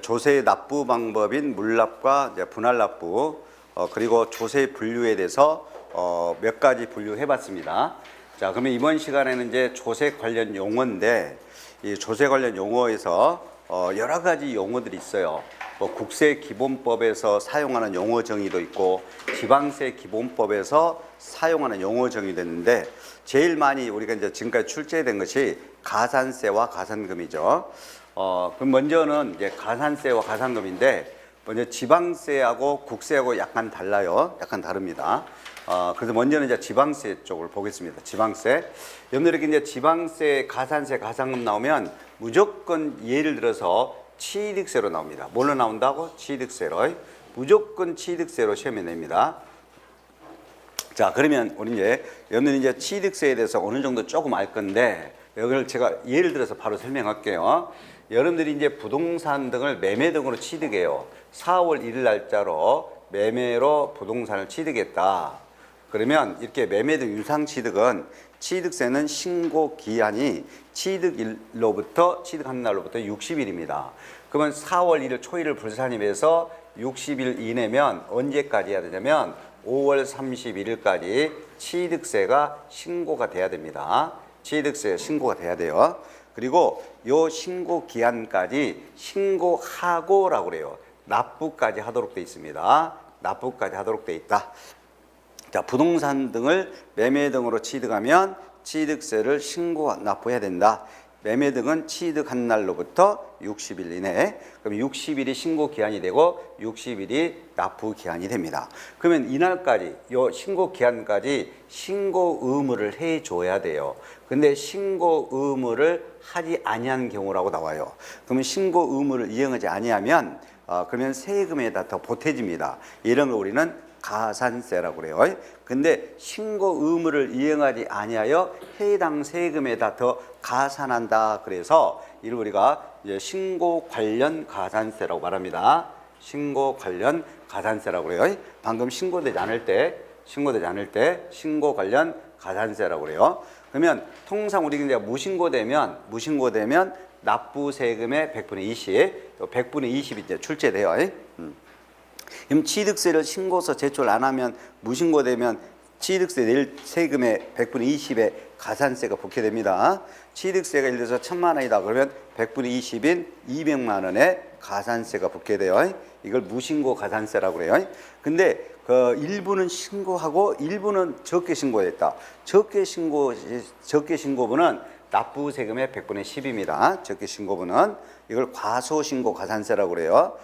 조세의 납부 방법인 물납과 이제 분할납부 그리고 조세 분류에 대해서 몇 가지 분류해 봤습니다. 자, 그러면 이번 시간에는 이제 조세 관련 용어인데 이 조세 관련 용어에서 여러 가지 용어들이 있어요. 뭐 국세기본법에서 사용하는 용어 정의도 있고 지방세 기본법에서 사용하는 용어 정의도 있는데 제일 많이 우리가 이제 지금까지 출제된 것이 가산세와 가산금이죠. 그럼 먼저는 이제 가산세와 가산금인데 먼저 지방세하고 국세하고 약간 달라요. 약간 다릅니다. 그래서 먼저는 이제 지방세 쪽을 보겠습니다. 지방세. 여러분들 이렇게 이제 지방세, 가산세, 가산금 나오면 무조건 예를 들어서 취득세로 나옵니다. 뭘로 나온다고? 취득세로. 무조건 취득세로 시험에 냅니다. 자, 그러면 우리 이제 여러분들 이제 취득세에 대해서 어느 정도 조금 알 건데 이걸 제가 예를 들어서 바로 설명할게요. 여러분들이 이제 부동산 등을 매매 등으로 취득해요. 4월 1일 날짜로 매매로 부동산을 취득했다. 그러면 이렇게 매매 등 유상 취득은 취득세는 신고 기한이 취득일로부터 취득한 날로부터 60일입니다. 그러면 4월 1일 초일을 불산입해서 60일 이내면 언제까지 해야 되냐면 5월 31일까지 취득세가 신고가 돼야 됩니다. 취득세 신고가 돼야 돼요. 그리고 요 신고 기한까지 신고하고라고 그래요. 납부까지 하도록 돼 있습니다. 납부까지 하도록 돼 있다. 자, 부동산 등을 매매 등으로 취득하면 취득세를 납부해야 된다. 매매 등은 취득한 날로부터 60일 이내. 그럼 60일이 신고 기한이 되고 60일이 납부 기한이 됩니다. 그러면 이날까지 요 신고 기한까지 신고 의무를 해 줘야 돼요. 근데 신고 의무를 하지 아니한 경우라고 나와요. 그러면 신고 의무를 이행하지 아니하면 그러면 세금에다 더 보태집니다. 이런 거 우리는 가산세라고 그래요. 근데 신고 의무를 이행하지 아니하여 해당 세금에다 더 가산한다. 그래서 이를 우리가 이제 신고 관련 가산세라고 말합니다. 신고 관련 가산세라고 그래요. 방금 신고되지 않을 때 신고 관련 가산세라고 그래요. 그러면 통상 우리가 이제 무신고되면 납부 세금의 100분의 20, 100분의 20이 이제 출제돼요. 그럼 취득세를 신고서 제출 안 하면 무신고되면 취득세 낼 세금의 100분의 20의 가산세가 붙게 됩니다. 취득세가 예를 들어서 1,000만 원이다 그러면 100분의 20인 200만 원의 가산세가 붙게 돼요. 이걸 무신고 가산세라고 그래요. 근데 그 일부는 신고하고 일부는 적게 신고했다. 적게 신고분은 납부 세금의 100분의 10입니다. 적게 신고분은 이걸 과소신고 가산세라고 그래요.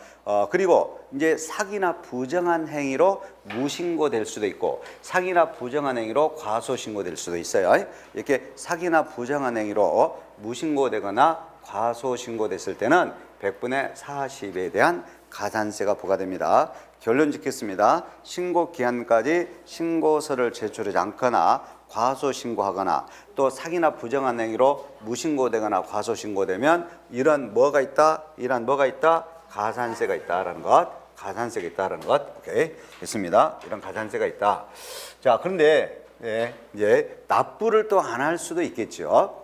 그리고 이제 사기나 부정한 행위로 무신고될 수도 있고 사기나 부정한 행위로 과소신고될 수도 있어요. 이렇게 사기나 부정한 행위로 무신고되거나 과소신고됐을 때는 100분의 40에 대한 가산세가 부과됩니다. 결론 짓겠습니다. 신고 기한까지 신고서를 제출하지 않거나 과소신고하거나 또 사기나 부정한 행위로 무신고되거나 과소신고되면 이런 뭐가 있다? 가산세가 있다라는 것. 가산세가 있다라는 것. 오케이. 됐습니다. 이런 가산세가 있다. 자, 그런데 이제 납부를 또 안 할 수도 있겠죠.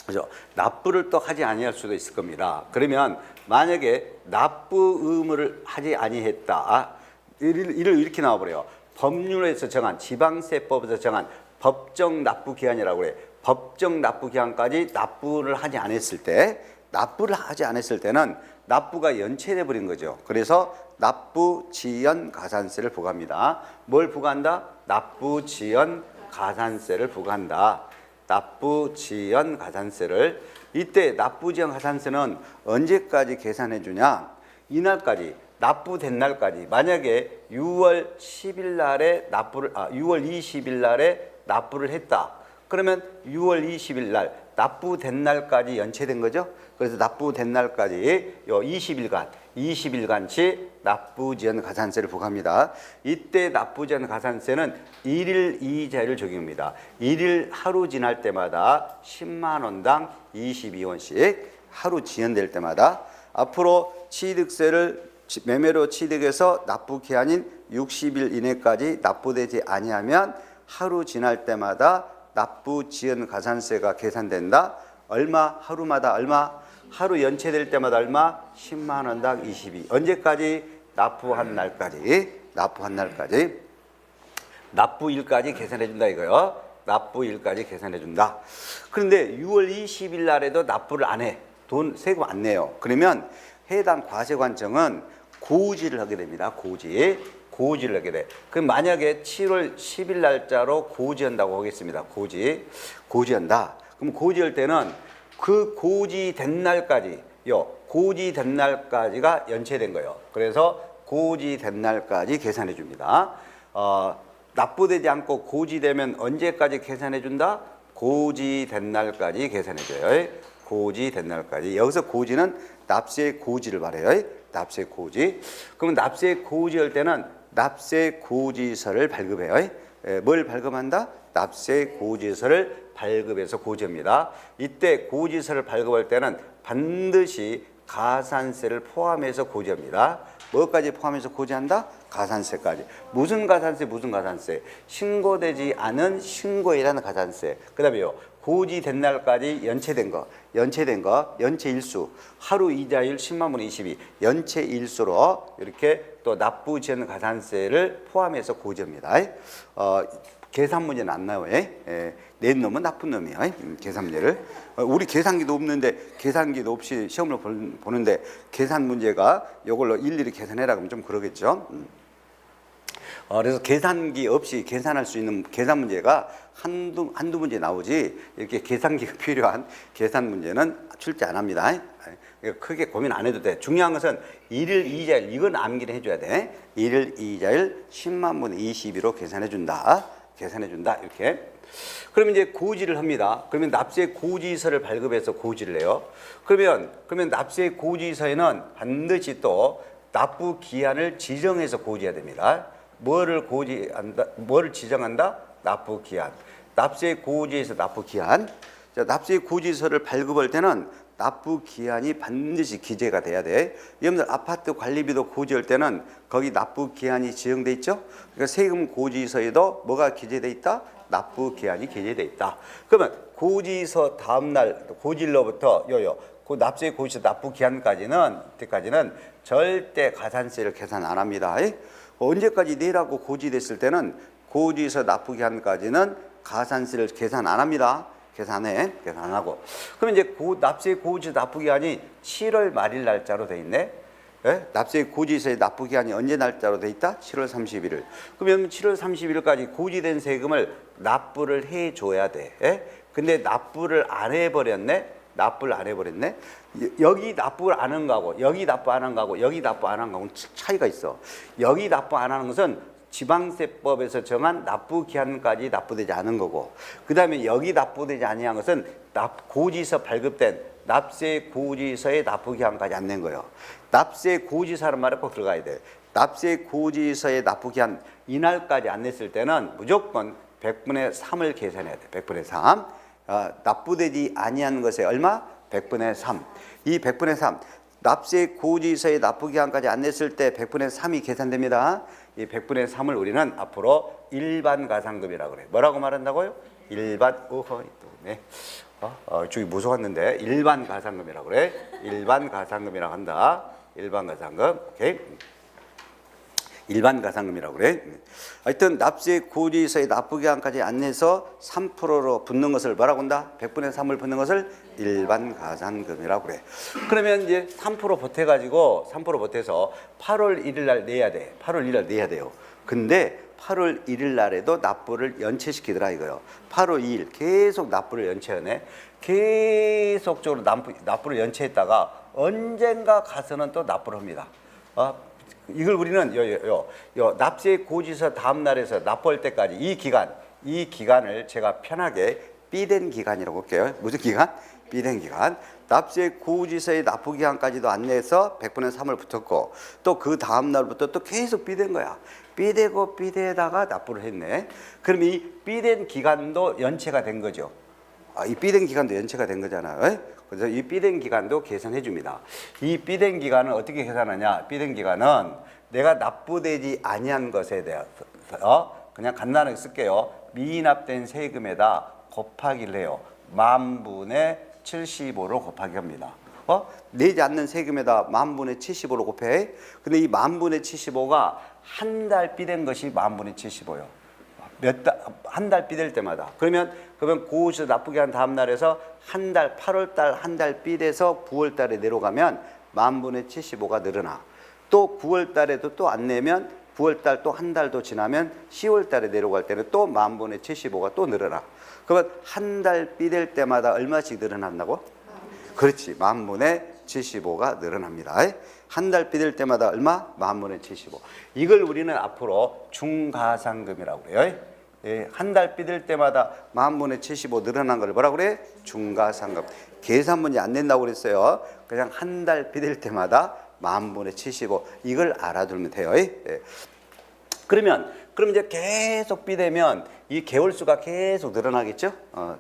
그죠? 납부를 또 하지 아니할 수도 있을 겁니다. 그러면 만약에 납부 의무를 하지 아니했다. 이를 이렇게 나와버려요. 법률에서 정한 지방세법에서 정한 법정 납부 기한이라고 그래. 법정 납부 기한까지 납부를 하지 않았을 때는 납부가 연체돼 버린 거죠. 그래서 납부 지연 가산세를 부과합니다. 뭘 부과한다? 납부 지연 가산세를 부과한다. 납부 지연 가산세를 이때 납부 지연 가산세는 언제까지 계산해 주냐? 이날까지 납부된 날까지 만약에 6월 10일 날에 6월 20일 날에 납부를 했다. 그러면 6월 20일 날 납부된 날까지 연체된 거죠. 그래서 납부된 날까지 요 20일간치 납부지연 가산세를 부과합니다. 이때 납부지연 가산세는 1일 이자율 적용입니다. 1일 하루 지날 때마다 10만 원당 22원씩 하루 지연될 때마다 앞으로 취득세를 매매로 취득해서 납부 기한인 60일 이내까지 납부되지 아니하면 하루 지날 때마다 납부 지연 가산세가 계산된다. 얼마? 하루마다 얼마? 하루 연체될 때마다 얼마? 10만 원당 22. 언제까지? 납부한 날까지. 납부한 날까지. 납부일까지 계산해 준다 이거요. 납부일까지 계산해 준다. 그런데 6월 20일 날에도 납부를 안 해. 돈 세금 안 내요. 그러면 해당 과세관청은 고지를 하게 됩니다. 고지를 하게 돼. 그럼 만약에 7월 10일 날짜로 고지한다고 하겠습니다. 고지한다. 그럼 고지할 때는 그 고지된 날까지요. 고지된 날까지가 연체된 거예요. 그래서 고지된 날까지 계산해 줍니다. 납부되지 않고 고지되면 언제까지 계산해 준다? 고지된 날까지 계산해 줘요. 고지된 날까지. 여기서 고지는 납세 고지를 말해요. 납세 고지. 그러면 납세 고지할 때는 납세 고지서를 발급해요. 뭘 발급한다? 납세 고지서를 발급해서 고지합니다. 이때 고지서를 발급할 때는 반드시 가산세를 포함해서 고지합니다. 뭐까지 포함해서 고지한다? 가산세까지. 무슨 가산세? 신고되지 않은 신고일하는 가산세. 그 다음에요. 고지된 날까지 연체된 거, 연체일수, 하루 이자율 10만 분의 22, 연체일수로 이렇게 또 납부 지연 가산세를 포함해서 고지합니다. 계산 문제는 안 나와요. 낸 놈은 나쁜 놈이에요. 계산 문제를. 우리 계산기도 없는데, 계산기도 없이 시험을 보는데 계산 문제가 이걸로 일일이 계산해라 그러면 좀 그러겠죠. 그래서 계산기 없이 계산할 수 있는 계산 문제가 한두 문제 나오지, 이렇게 계산기가 필요한 계산 문제는 출제 안 합니다. 크게 고민 안 해도 돼. 중요한 것은 일일 이자율, 이건 암기를 해줘야 돼. 일일 이자율 10만 분의 22로 계산해 준다. 이렇게. 그러면 이제 고지를 합니다. 그러면 납세 고지서를 발급해서 고지를 해요. 그러면 납세 고지서에는 반드시 또 납부 기한을 지정해서 고지해야 됩니다. 뭐를 지정한다? 납부 기한. 납세 고지에서 납부 기한. 자, 납세 고지서를 발급할 때는 납부 기한이 반드시 기재가 돼야 돼. 여러분들 아파트 관리비도 고지할 때는 거기 납부 기한이 지정돼 있죠? 그러니까 세금 고지서에도 뭐가 기재돼 있다? 납부 기한이 기재돼 있다. 그러면 고지서 다음 날 고지일로부터 그 납세 고지서 납부 기한까지는 이때까지는 절대 가산세를 계산 안 합니다. 언제까지 내라고 고지됐을 때는 고지서 납부 기한까지는 가산세를 계산 안 합니다. 계산 안 하고. 그럼 이제 납세 고지서 납부 기한이 7월 말일 날짜로 돼 있네. 납세 고지서의 납부 기한이 언제 날짜로 돼 있다? 7월 31일. 그러면 7월 31일까지 고지된 세금을 납부를 해 줘야 돼. 근데 납부를 안 해버렸네. 여기 납부를 안 한 거하고 여기 납부 안 한 거하고 여기 납부 안 한 거하고는 차이가 있어. 여기 납부 안 하는 것은 지방세법에서 정한 납부 기한까지 납부되지 않은 거고, 그 다음에 여기 납부되지 아니한 것은 고지서 발급된 납세 고지서의 납부 기한까지 안 낸 거예요. 납세 고지서라는 말에 꼭 들어가야 돼. 납세 고지서의 납부 기한 이날까지 안 냈을 때는 무조건 100분의 3을 계산해야 돼. 100분의 3. 납부되지 아니한 것에 얼마? 100분의 3. 이 100분의 3. 납세 고지서의 납부 기한까지 안 냈을 때 100분의 3이 계산됩니다. 이 100분의 3을 우리는 앞으로 일반 가산금이라고 그래. 뭐라고 말한다고요? 저기 무서웠는데 일반 가산금이라고 그래. 일반 가산금이라고 한다. 일반 가산금. 오케이. 일반 가산금이라고 그래. 하여튼 납세 고지서의 납부 기한까지 안 내서 3%로 붙는 것을 뭐라고 한다? 100분의 3을 붙는 것을 일반 가산금이라고 그래. 그러면 이제 3% 보태가지고 3% 보태서 8월 1일 날 내야 돼. 8월 1일 날 내야 돼요. 근데 8월 1일 날에도 납부를 연체시키더라 이거요. 8월 2일 계속 납부를 연체하네. 계속적으로 납부를 연체했다가 언젠가 가서는 또 납부를 합니다. 이걸 우리는 납세 고지서 다음 날에서 납부할 때까지 이 기간을 제가 편하게 삐된 기간이라고 할게요. 무슨 기간? 삐된 기간. 납세 고지서의 납부 기간까지도 안 내서 100분의 3을 붙였고 또 그 다음 날부터 또 계속 삐된 거야. 삐대다가 납부를 했네. 그럼 이 삐된 기간도 연체가 된 거죠. 이 삐된 기간도 연체가 된 거잖아요. 그래서 이 삐된 기간도 계산해 줍니다. 이 삐된 기간은 어떻게 계산하냐? 삐된 기간은 내가 납부되지 아니한 것에 대해서 그냥 간단하게 쓸게요. 미납된 세금에다 곱하기를 해요. 10,000분의 75로 곱하기 합니다. 내지 않는 세금에다 10,000분의 75로 곱해. 근데 이 10,000분의 75가 한 달 삐된 것이 10,000분의 75요. 한 달 삐될 때마다. 그러면 고지서 납부기 한 다음 날에서 한 달, 8월 달 한 달 삐돼서 9월 달에 내려가면 10,000분의 75가 늘어나. 또 9월 달에도 또 안 내면 9월 달 또 한 달 더 지나면 10월 달에 내려갈 때는 또 10,000분의 75가 또 늘어나. 그러면 한 달 삐될 때마다 얼마씩 늘어난다고? 그렇지. 10,000분의 75가 늘어납니다. 한 달 삐될 때마다 얼마? 10,000분의 75. 이걸 우리는 앞으로 중가상금이라고 그래요. 한 달 삐될 때마다 10,000분의 75 늘어난 걸 뭐라고 그래? 중가상금. 계산 문제 안 낸다고 그랬어요. 그냥 한 달 삐될 때마다 10,000분의 75. 이걸 알아두면 돼요. 그럼 이제 계속 삐되면 이 개월수가 계속 늘어나겠죠?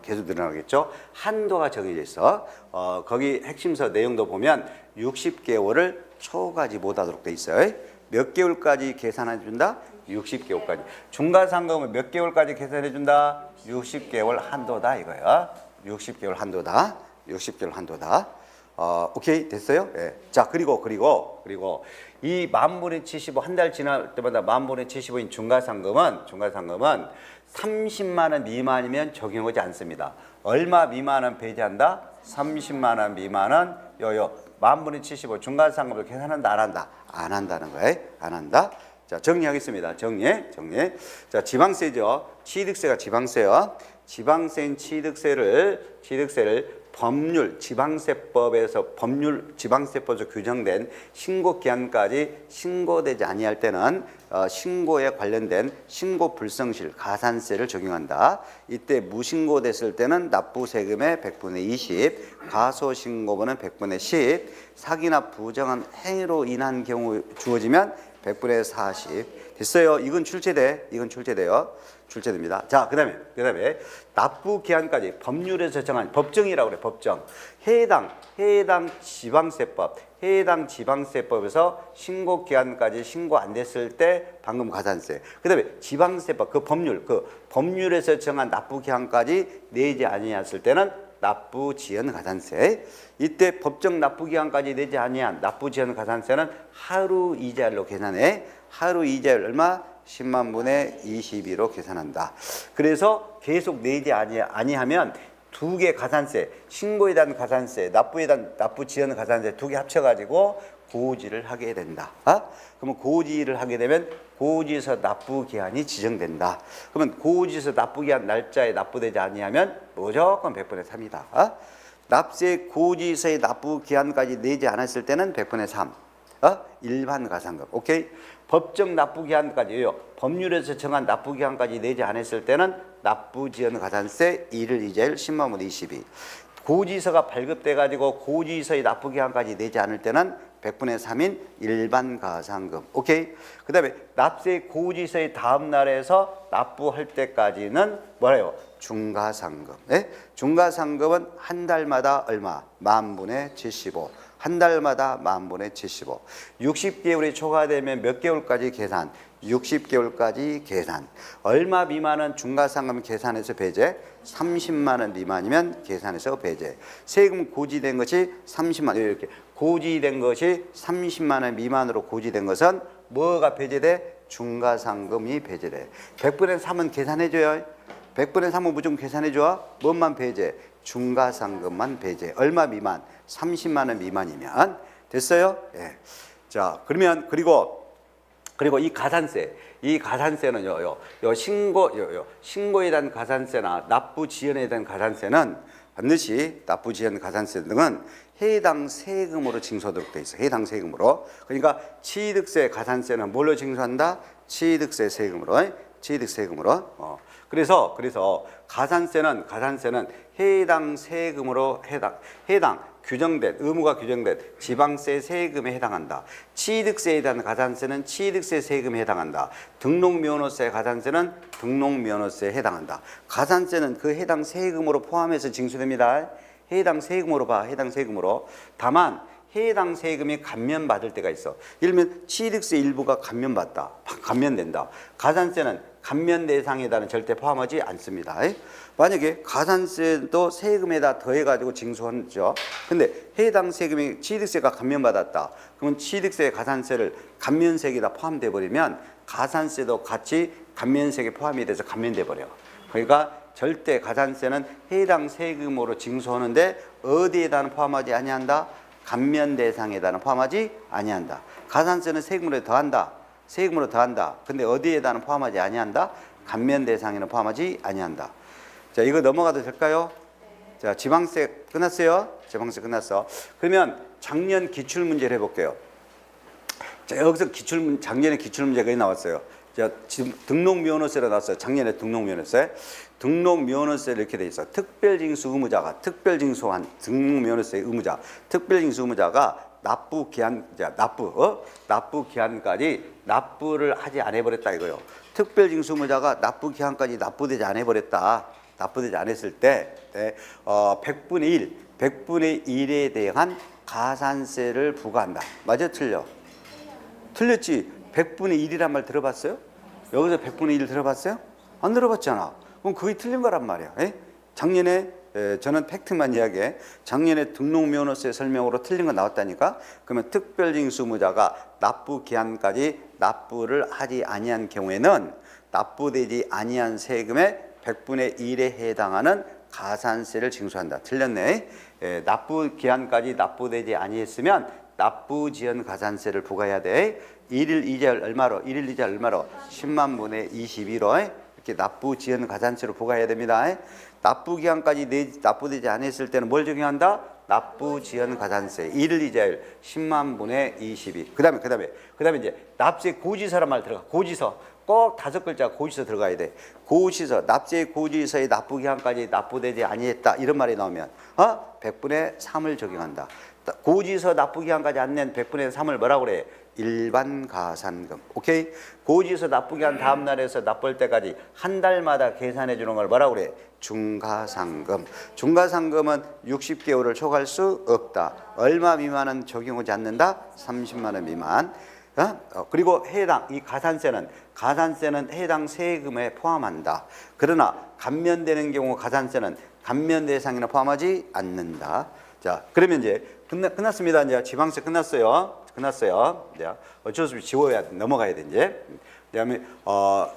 계속 늘어나겠죠? 한도가 정해져 있어. 거기 핵심서 내용도 보면 60개월을 초과하지 못하도록 돼 있어요. 몇 개월까지 계산해 준다? 60개월까지. 중과상금은 몇 개월까지 계산해 준다? 60개월 한도다 이거야. 60개월 한도다. 60개월 한도다. 오케이 됐어요? 예. 자 그리고 이 10,000분의 75 한 달 지날 때마다 10,000분의 75인 중과상금은 30만 원 미만이면 적용하지 않습니다. 얼마 미만은 배제한다? 30만 원 미만은 10,000분의 75 중과상금을 계산한다 안 한다? 안 한다는 거예요. 안 한다. 자 정리하겠습니다. 정리. 자 지방세죠. 취득세가 지방세요. 지방세인 취득세를 법률 지방세법에서 규정된 신고 기한까지 신고되지 아니할 때는 신고에 관련된 신고 불성실 가산세를 적용한다. 이때 무신고됐을 때는 납부 세금의 100분의 20, 과소 신고분은 100분의 10, 사기나 부정한 행위로 인한 경우 주어지면 100분의 40. 됐어요. 이건 출제돼요. 출제됩니다. 자, 그다음에 납부 기한까지 법률에서 정한 법정이라고 그래. 법정. 해당 지방세법에서 신고 기한까지 신고 안 됐을 때 방금 가산세. 그다음에 지방세법 법률에서 정한 납부 기한까지 내지 아니했을 때는 납부 지연 가산세. 이때 법정 납부 기한까지 내지 아니한 납부 지연 가산세는 하루 이자율로 계산해. 하루 이자율 얼마? 10만 분의 22로 계산한다. 그래서 계속 내지 아니하면 두 개 가산세, 신고에 대한 가산세, 납부에 대한 납부 지연 가산세 두 개 합쳐가지고 고지를 하게 된다. 그러면 고지를 하게 되면 고지서 납부 기한이 지정된다. 그러면 고지서 납부 기한 날짜에 납부되지 아니하면 무조건 100분의 3이다. 납세 고지서의 납부 기한까지 내지 않았을 때는 100분의 3. 일반 가산금. 오케이? 법정 납부 기한까지요. 법률에서 정한 납부 기한까지 내지 않았을 때는 납부 지연 가산세 1일 이자율 10만 원 22. 고지서가 발급돼 가지고 고지서의 납부 기한까지 내지 않을 때는 100분의 3인 일반 가산금. 오케이? 그다음에 납세 고지서의 다음 날에서 납부할 때까지는 뭐래요? 중가상금. 네? 중가상금은 한 달마다 얼마? 10,000분의 75. 한 달마다 10,000분의 75. 60개월이 초과되면 몇 개월까지 계산? 60개월까지 계산. 얼마 미만은 중과상금 계산해서 배제? 30만 원 미만이면 계산해서 배제. 세금 고지된 것이 30만 원 이렇게 고지된 것이 30만 원 미만으로 고지된 것은 뭐가 배제돼? 중과상금이 배제돼. 100분의 3은 계산해줘요. 100분의 3은 무조건 계산해줘. 뭔만 배제? 중과상금만 배제. 얼마 미만? 30만 원 미만이면 됐어요? 예. 자, 그러면 그리고 이 가산세는요. 신고에 대한 가산세나 납부 지연에 대한 가산세는 반드시 납부 지연 가산세 등은 해당 세금으로 징수하도록 돼 있어. 해당 세금으로. 그러니까 취득세 가산세는 뭘로 징수한다? 취득세 세금으로. 그래서 가산세는 해당 세금으로 해당 규정된 의무가 규정된 지방세 세금에 해당한다. 취득세에 대한 가산세는 취득세 세금에 해당한다. 등록면허세 가산세는 등록면허세에 해당한다. 가산세는 그 해당 세금으로 포함해서 징수됩니다. 해당 세금으로 봐. 해당 세금으로. 다만 해당 세금이 감면받을 때가 있어. 예를 들면 취득세 일부가 감면된다. 가산세는 감면 대상에다는 절대 포함하지 않습니다. 만약에 가산세도 세금에다 더해가지고 징수하죠. 근데 해당 세금이 취득세가 감면받았다. 그러면 취득세 가산세를 감면세에다 포함돼 버리면 가산세도 같이 감면세에 포함이 돼서 감면돼 버려. 그러니까 절대 가산세는 해당 세금으로 징수하는데 어디에다는 포함하지 아니한다? 감면 대상에다는 포함하지 아니한다. 가산세는 세금으로 더한다. 세금으로 더한다. 근데 어디에다는 포함하지 아니한다? 감면 대상에는 포함하지 아니한다. 자, 이거 넘어가도 될까요? 자, 지방세 끝났어요? 지방세 끝났어. 그러면 작년 기출문제를 해볼게요. 자, 여기서 작년에 기출문제가 나왔어요. 자, 지금 등록면허세로 나왔어요. 작년에 등록면허세. 등록면허세를 이렇게 돼 있어. 특별징수 의무자가 특별징수한 등록면허세 의무자, 특별징수 의무자가 납부 기한까지 납부를 하지 않아 버렸다 이거요. 특별징수 의무자가 납부 기한까지 납부되지 않아 버렸다. 납부되지 않았을 때 100분의 1에 대한 가산세를 부과한다. 맞아 틀려? 틀렸지. 100분의 1이란 말 들어봤어요? 여기서 100분의 1 들어봤어요? 안 들어봤잖아. 그럼 그게 틀린 거란 말이야. 작년에 저는 팩트만 이야기해. 작년에 등록면허세 설명으로 틀린 거 나왔다니까. 그러면 특별징수무자가 납부 기한까지 납부를 하지 아니한 경우에는 납부되지 아니한 세금의 100분의 1에 해당하는 가산세를 징수한다. 틀렸네. 납부 기한까지 납부되지 아니했으면 납부지연 가산세를 부과해야 돼. 1일 이자율 얼마로? 1일 이자율 얼마로? 10만 분의 21호 이렇게 납부지연 가산세로 부과해야 됩니다. 납부기한까지 납부되지 않았을 때는 뭘 적용한다? 납부지연 가산세 1일 이자율 10만 분의 22. 그다음에 이제 납세 고지서란 말 들어가. 고지서 꼭 5글자 고지서 들어가야 돼. 고지서 납세 고지서의 납부기한까지 납부되지 아니했다 이런 말이 나오면 100분의 3을 적용한다. 고지서 납부기한까지 안 낸 100분의 3을 뭐라고 그래? 일반 가산금. 오케이? 고지서 납부기한 다음 날에서 납부할 때까지 한 달마다 계산해 주는 걸 뭐라고 그래? 중가상금. 중가상금은 60개월을 초과할 수 없다. 얼마 미만은 적용하지 않는다? 30만 원 미만. 그리고 이 가산세는 해당 세금에 포함한다. 그러나 감면되는 경우 가산세는 감면 대상에는 포함하지 않는다. 자, 그러면 이제 끝났습니다. 이제 지방세 끝났어요. 이제 어쩔 수 없이 지워야 넘어가야 돼 이제. 그다음에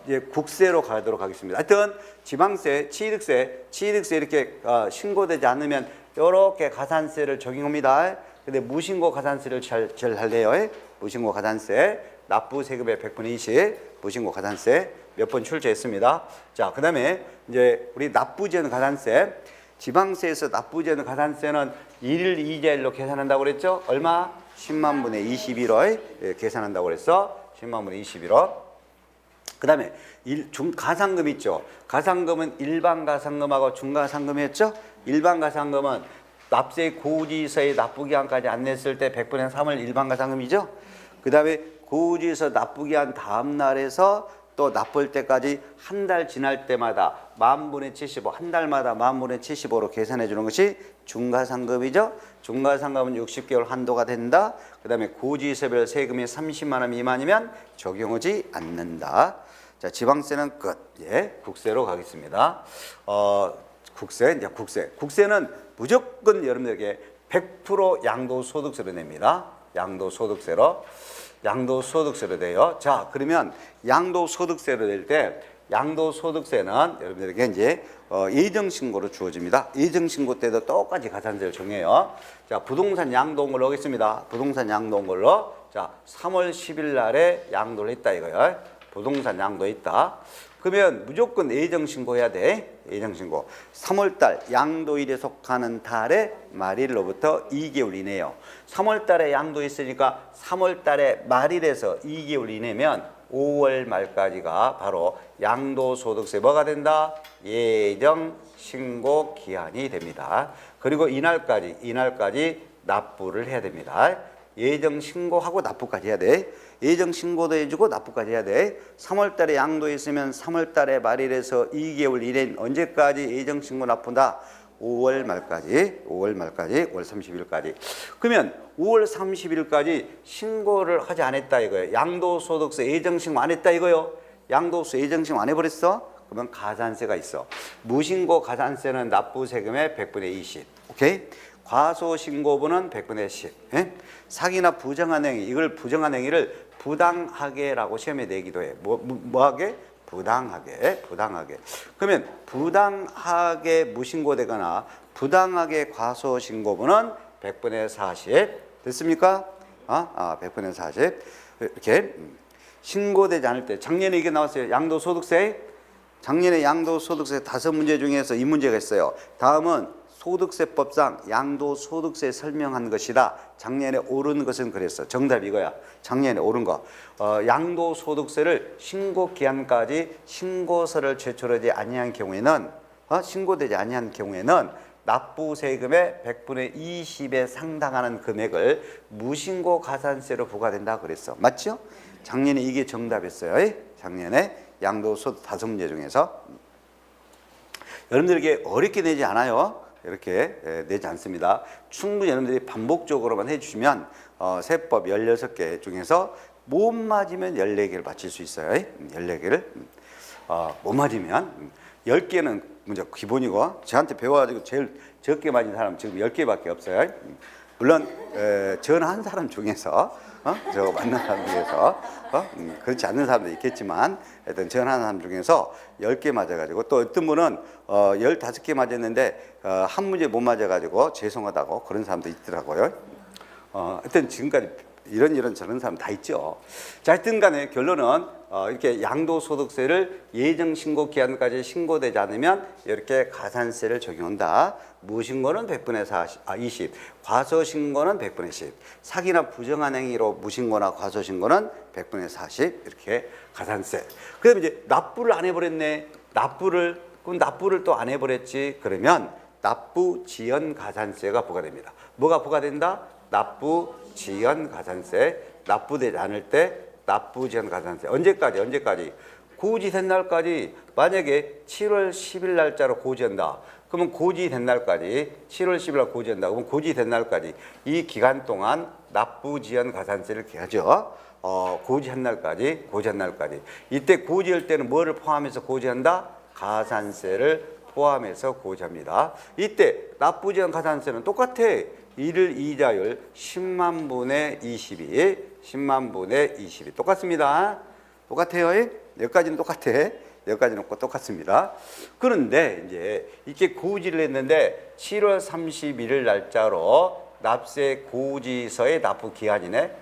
이제 국세로 가도록 하겠습니다. 하여튼 지방세, 취득세 이렇게 신고되지 않으면 이렇게 가산세를 적용합니다. 근데 무신고 가산세를 제일 할래요. 무신고 가산세, 납부 세금의 100분의 20, 무신고 가산세 몇 번 출제했습니다. 자, 그다음에 이제 우리 납부지연 가산세, 지방세에서 납부지연 가산세는 1일 이자율로 계산한다고 그랬죠? 얼마? 10만 분의 21호 계산한다고 그랬어. 10만 분의 21호. 그다음에 가상금 있죠. 가상금은 일반 가상금하고 중가상금이었죠. 일반 가상금은 납세 고지서의 납부기한까지 안 냈을 때 100분의 3을 일반 가상금이죠. 그다음에 고지서 납부기한 다음 날에서 또 납부할 때까지 한 달 지날 때마다 10,000분의 75, 한 달마다 10,000분의 75로 계산해 주는 것이 중가상금이죠. 중가상금은 60개월 한도가 된다. 그다음에 고지서별 세금이 30만 원 미만이면 적용하지 않는다. 자, 지방세는 끝. 국세로 가겠습니다. 국세는 무조건 여러분들에게 100% 양도소득세로 냅니다. 양도소득세로 돼요. 자, 그러면 양도소득세로 낼 때 양도소득세는 여러분들에게 이제 예정신고로 주어집니다. 예정신고 때도 똑같이 가산세를 정해요. 자, 부동산 양도한 걸로 하겠습니다. 부동산 양도한 걸로. 자, 3월 10일 날에 양도를 했다 이거예요. 부동산 양도했다. 그러면 무조건 예정신고해야 돼. 예정신고. 3월달 양도일에 속하는 달의 말일로부터 2개월 이내요. 3월달에 양도했으니까 3월달에 말일에서 2개월 이내면 5월 말까지가 바로 양도소득세 뭐가 된다? 예정신고 기한이 됩니다. 그리고 이날까지 납부를 해야 됩니다. 예정신고하고 납부까지 해야 돼. 예정신고도 해주고 납부까지 해야 돼. 3월달에 양도했으면 3월달에 말일에서 2개월 이내인 언제까지 예정신고 납부다? 5월 말까지, 5월 30일까지. 그러면 5월 30일까지 신고를 하지 않았다 이거예요. 양도소득세 예정신고 안 했다 이거요. 양도세 예정신고 안 해버렸어? 그러면 가산세가 있어. 무신고 가산세는 납부 세금의 100분의 20. 오케이? 과소신고분은 100분의 10. 예? 사기나 부정한 행위, 이걸 부정한 행위를 부당하게라고 시험에 내기도 해. 뭐하게? 부당하게. 그러면 부당하게 무신고되거나 부당하게 과소신고분은 100분의 40. 됐습니까? 100분의 40. 이렇게 신고되지 않을 때 작년에 이게 나왔어요. 양도소득세. 작년에 양도소득세 5문제 중에서 이 문제가 있어요. 다음은 소득세법상 양도소득세 설명한 것이다. 작년에 옳은 것은 그랬어. 정답 이거야. 작년에 옳은 거. 양도소득세를 신고기한까지 신고서를 제출하지 아니한 경우에는 신고되지 아니한 경우에는 납부세금의 100분의 20에 상당하는 금액을 무신고 가산세로 부과된다 그랬어. 맞죠? 작년에 이게 정답이었어요. 작년에 양도소득 5문제 중에서. 여러분들에게 어렵게 내지 않아요. 이렇게 내지 않습니다. 충분히 여러분들이 반복적으로만 해주시면 세법 16개 중에서 못 맞으면 14개를 맞힐 수 있어요. 14개를. 못 맞으면 10개는 먼저 기본이고, 저한테 배워가지고 제일 적게 맞은 사람 지금 10개밖에 없어요. 물론 전한 사람 중에서 저거 맞는 사람 중에서 그렇지 않는 사람도 있겠지만 하여튼 전한 사람 중에서 10개 맞아가지고, 또 어떤 분은 15개 맞았는데 한 문제 못 맞아가지고 죄송하다고 그런 사람도 있더라고요. 하여튼 지금까지 이런 저런 사람 다 있죠. 자, 하여튼 간에 결론은 이렇게 양도소득세를 예정신고 기한까지 신고되지 않으면 이렇게 가산세를 적용한다. 무신고는 100분의 20, 과소신고는 100분의 10, 사기나 부정한 행위로 무신고나 과소신고는 100분의 40, 이렇게 가산세. 그 다음에 이제 납부를 안 해버렸네. 그럼 납부를 또 안 해버렸지. 그러면 납부지연 가산세가 부과됩니다. 뭐가 부과된다? 납부지연 가산세. 납부되지 않을 때 납부지연 가산세. 언제까지? 고지된 날까지. 만약에 7월 10일 날짜로 고지한다. 그러면 고지된 날까지, 7월 10일 날 고지한다. 그러면 고지된 날까지 이 기간 동안 납부지연 가산세를 계하죠. 고지한 날까지. 이때 고지할 때는 뭐를 포함해서 고지한다? 가산세를 포함해서 고지합니다. 이때 납부지연 가산세는 똑같아. 1일 이자율 10만 분의 22, 10만 분의 22 똑같습니다. 똑같아요. 여기까지는 똑같아. 여기까지는 똑같습니다. 그런데 이제 이렇게 고지를 했는데 7월 31일 날짜로 납세 고지서의 납부 기한이네.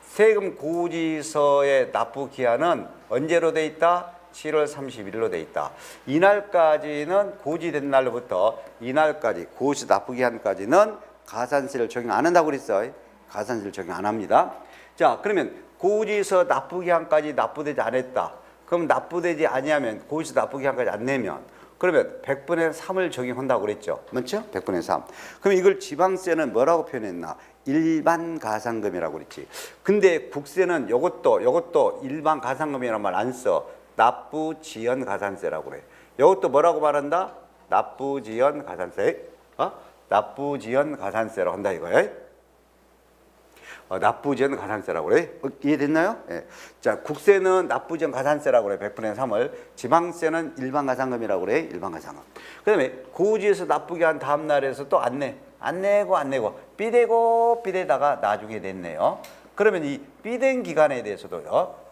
세금 고지서의 납부 기한은 언제로 돼 있다? 7월 31일로 돼 있다. 이날까지는 고지된 날로부터 이날까지 고지 납부 기한까지는 가산세를 적용 안 한다고 그랬어요. 가산세를 적용 안 합니다. 자, 그러면 고지서 납부 기한까지 납부되지 않았다. 그럼 납부되지 아니하면 고지서 납부 기한까지 안 내면 그러면 100분의 3을 적용한다고 그랬죠. 맞죠? 100분의 3. 그럼 이걸 지방세는 뭐라고 표현했나? 일반 가산금이라고 그랬지. 근데 국세는 요것도 일반 가산금이라는 말 안 써. 납부지연 가산세라고 그래. 이것도 뭐라고 말한다? 납부지연 가산세. 납부지연 가산세라고 한다 이거예요. 납부지연 가산세라고 그래. 이해됐나요? 예. 자, 국세는 납부지연 가산세라고 그래. 100분의 3을. 지방세는 일반 가산금이라고 그래. 일반 가산금. 그다음에 고지에서 납부기 한 다음 날에서 또 안 내고 삐대다가 나중에 냈네요. 그러면 이 삐댄 기간에 대해서도요.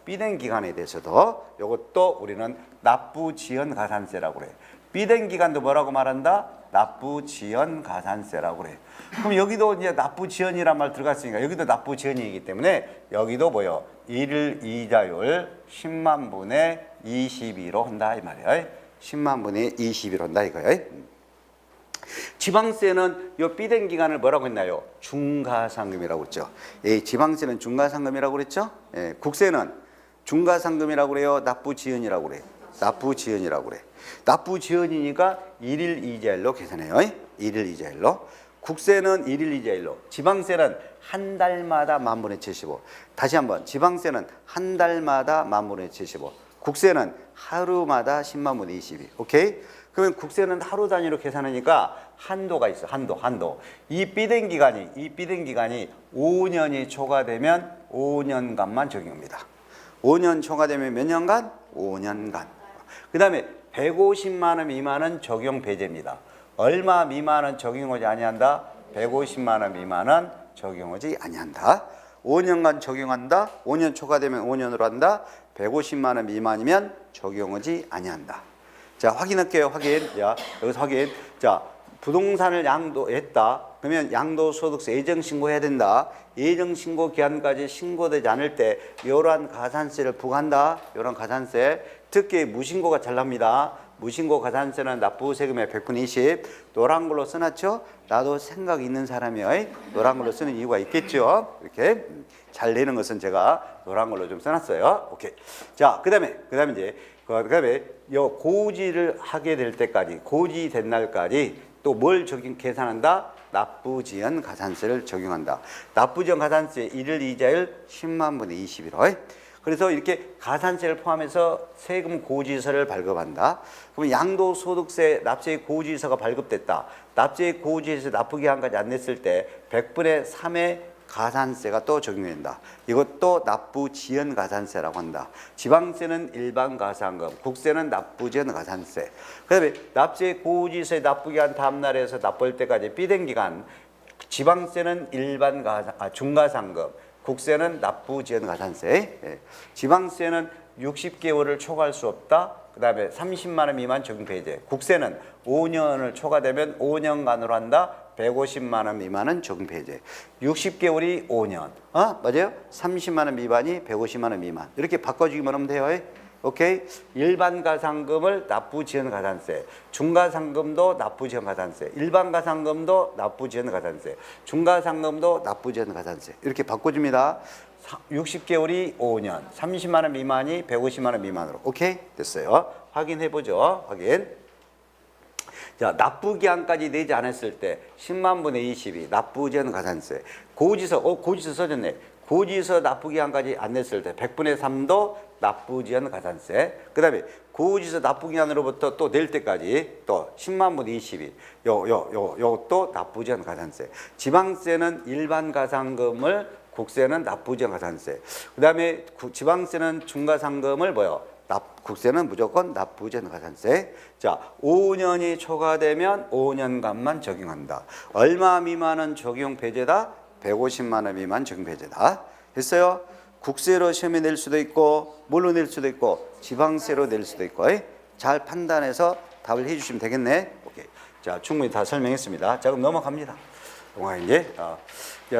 이것도 우리는 납부지연 가산세라고 그래. 삐댄 기간도 뭐라고 말한다? 납부지연 가산세라고 그래. 그럼 여기도 이제 납부지연이란 말 들어갔으니까 여기도 납부지연이기 때문에 여기도 뭐요? 1일 이자율 10만 분의 22로 한다 이 말이야. 10만 분의 22로 한다 이거야. 지방세는 요 삐댄 기간을 뭐라고 했나요? 중가상금이라고 그랬죠. 지방세는 중가상금이라고 그랬죠. 국세는 중가상금이라고 그래요. 납부지연이라고 그래. 납부지연이니까 1일 이자율로 계산해요. 1일 이자율로. 국세는 1일 이자율로. 지방세는 한 달마다 만분의 75. 다시 한번. 지방세는 한 달마다 만분의 75. 국세는 하루마다 10만 분의 22. 오케이? 그러면 국세는 하루 단위로 계산하니까 한도가 있어. 한도. 이 삐댄 기간이 5년이 초과되면 5년간만 적용합니다. 5년 초과되면 몇 년간? 5년간. 그 다음에 150만 원 미만은 적용 배제입니다. 얼마 미만은 적용하지 아니한다? 150만 원 미만은 적용하지 아니한다. 5년간 적용한다. 5년 초과되면 5년으로 한다. 150만 원 미만이면 적용하지 아니한다. 자, 확인할게요. 확인. 자, 여기서 확인. 자, 부동산을 양도했다. 그러면 양도소득세 예정신고해야 된다. 예정신고 기한까지 신고되지 않을 때 이러한 가산세를 부과한다. 이러한 가산세. 특히 무신고가 잘 납니다. 무신고 가산세는 납부세금의 100분의 20. 노란 걸로 써놨죠? 나도 생각 있는 사람이요. 노란 걸로 쓰는 이유가 있겠죠? 이렇게 잘 내는 것은 제가 노란 걸로 좀 써놨어요. 오케이. 자, 그다음에 이제 요 고지를 하게 될 때까지, 고지된 날까지 또 뭘 계산한다? 납부지연 가산세를 적용한다. 납부지연 가산세 1일 이자율 10만 분의 20이로. 그래서 이렇게 가산세를 포함해서 세금 고지서를 발급한다. 그러면 양도소득세 납세의 고지서가 발급됐다. 납세의 고지에서 납부기한까지 안 냈을 때 100분의 3의 가산세가 또 적용된다. 이것도 납부지연 가산세라고 한다. 지방세는 일반 가산금, 국세는 납부지연 가산세. 그다음에 납세 고지서의 납부기한 다음 날에서 납부할 때까지 삐된 기간, 지방세는 일반 중가상금, 국세는 납부지연 가산세. 예. 지방세는 60개월을 초과할 수 없다. 그 다음에 30만 원 미만 적용 배제. 국세는 5년을 초과되면 5년간으로 한다. 150만 원 미만은 적용 배제. 60개월이 5년. 맞아요? 30만 원 미만이 150만 원 미만. 이렇게 바꿔주기만 하면 돼요. 오케이? 일반 가산금을 납부지연 가산세, 중가상금도 납부지연 가산세, 일반 가산금도 납부지연 가산세, 중가상금도 납부지연 가산세. 이렇게 바꿔줍니다. 60개월이 5년, 30만 원 미만이 150만 원 미만으로. 오케이? 됐어요. 확인해보죠. 확인. 자, 납부기한까지 내지 않았을 때 10만 분의 20이 납부지연 가산세. 고지서, 고지서 써졌네. 고지서 납부기한까지 안 냈을 때 100분의 3도 납부지연 가산세. 그 다음에 고지서 납부기한으로부터 또 낼 때까지 또 10만 분의 20이 요것도 납부지연 가산세. 지방세는 일반 가산금을, 국세는 납부지연 가산세. 그 다음에 지방세는 중가상금을 국세는 무조건 납부지연 가산세. 자, 5년이 초과되면 5년간만 적용한다. 얼마 미만은 적용 배제다? 150만 원 미만 적용 배제다. 됐어요? 국세로 시험에 낼 수도 있고, 뭘로 낼 수도 있고, 지방세로 낼 수도 있고. 잘 판단해서 답을 해주시면 되겠네. 오케이. 자, 충분히 다 설명했습니다. 자, 그럼 넘어갑니다. 이제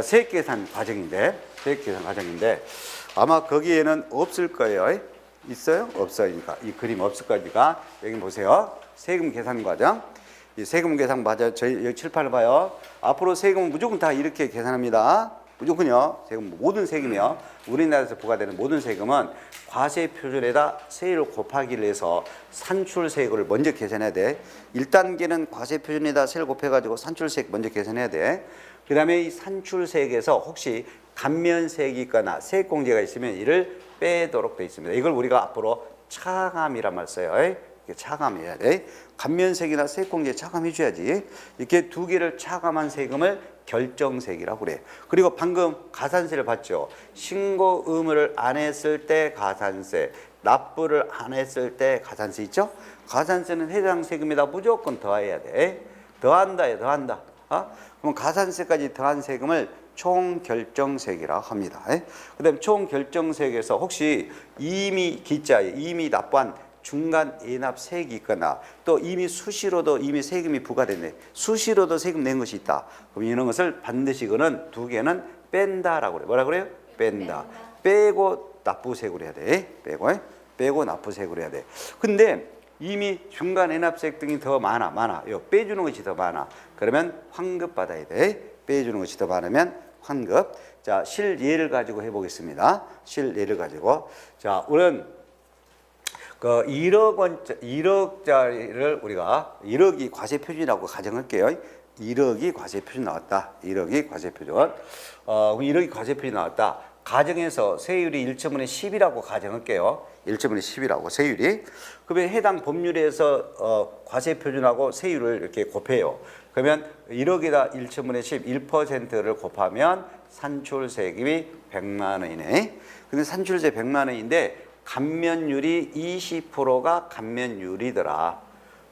세액계산 과정인데, 아마 거기에는 없을 거예요. 있어요? 없어니까 이 그림 없을 거니까 여기 보세요. 세금 계산 과정. 이 세금 계산 맞아요. 저희 여기 칠판을 봐요. 앞으로 세금은 무조건 다 이렇게 계산합니다. 무조건요. 세금 모든 세금이요. 우리나라에서 부과되는 모든 세금은 과세 표준에다 세율을 곱하기를 해서 산출세액을 먼저 계산해야 돼. 1단계는 과세 표준에다 세율 곱해가지고 산출세액 먼저 계산해야 돼. 그 다음에 이 산출세액에서 혹시 감면세액이 있거나 세액공제가 있으면 이를 빼도록 되어 있습니다. 이걸 우리가 앞으로 차감이란 말 써요. 차감해야 돼. 감면세액이나 세액공제 차감해줘야지. 이렇게 두 개를 차감한 세금을 결정세액이라고 그래. 그리고 방금 가산세를 봤죠. 신고 의무를 안 했을 때 가산세, 납부를 안 했을 때 가산세 있죠. 가산세는 해당 세금에다 무조건 더해야 돼. 더한다. 그럼 가산세까지 더한 세금을 총결정세액이라고 합니다. 그 다음에 총결정세액에서 혹시 이미 납부한 중간 예납세액이 있거나 또 이미 수시로도 세금이 부과됐네. 수시로도 세금 낸 것이 있다. 그럼 이런 것을 반드시 그는 두 개는 뺀다라고 그래요. 뭐라 그래요? 뺀다. 빼고 납부세액으로 해야 돼. 빼고 납부세액으로 해야 돼. 근데 이미 중간 예납세액 등이 더 많아. 빼주는 것이 더 많아. 그러면 환급 받아야 돼. 빼주는 것이 더 많으면 환급. 자, 실예를 가지고 해보겠습니다. 실예를 가지고. 자, 우리는 그 1억짜리를 우리가 1억이 과세 표준이라고 가정할게요. 1억이 과세 표준 나왔다. 1억이 과세 표준. 1억이 과세 표준 나왔다. 가정에서 세율이 1.5의 10이라고 가정할게요. 1.5의 10이라고 세율이. 그러면 해당 법률에서 과세 표준하고 세율을 이렇게 곱해요. 그러면 1억에다 1.5의 10, 1%를 곱하면 산출세금이 100만 원이네. 근데 산출세 100만 원인데 감면율이 20%가 감면율이더라.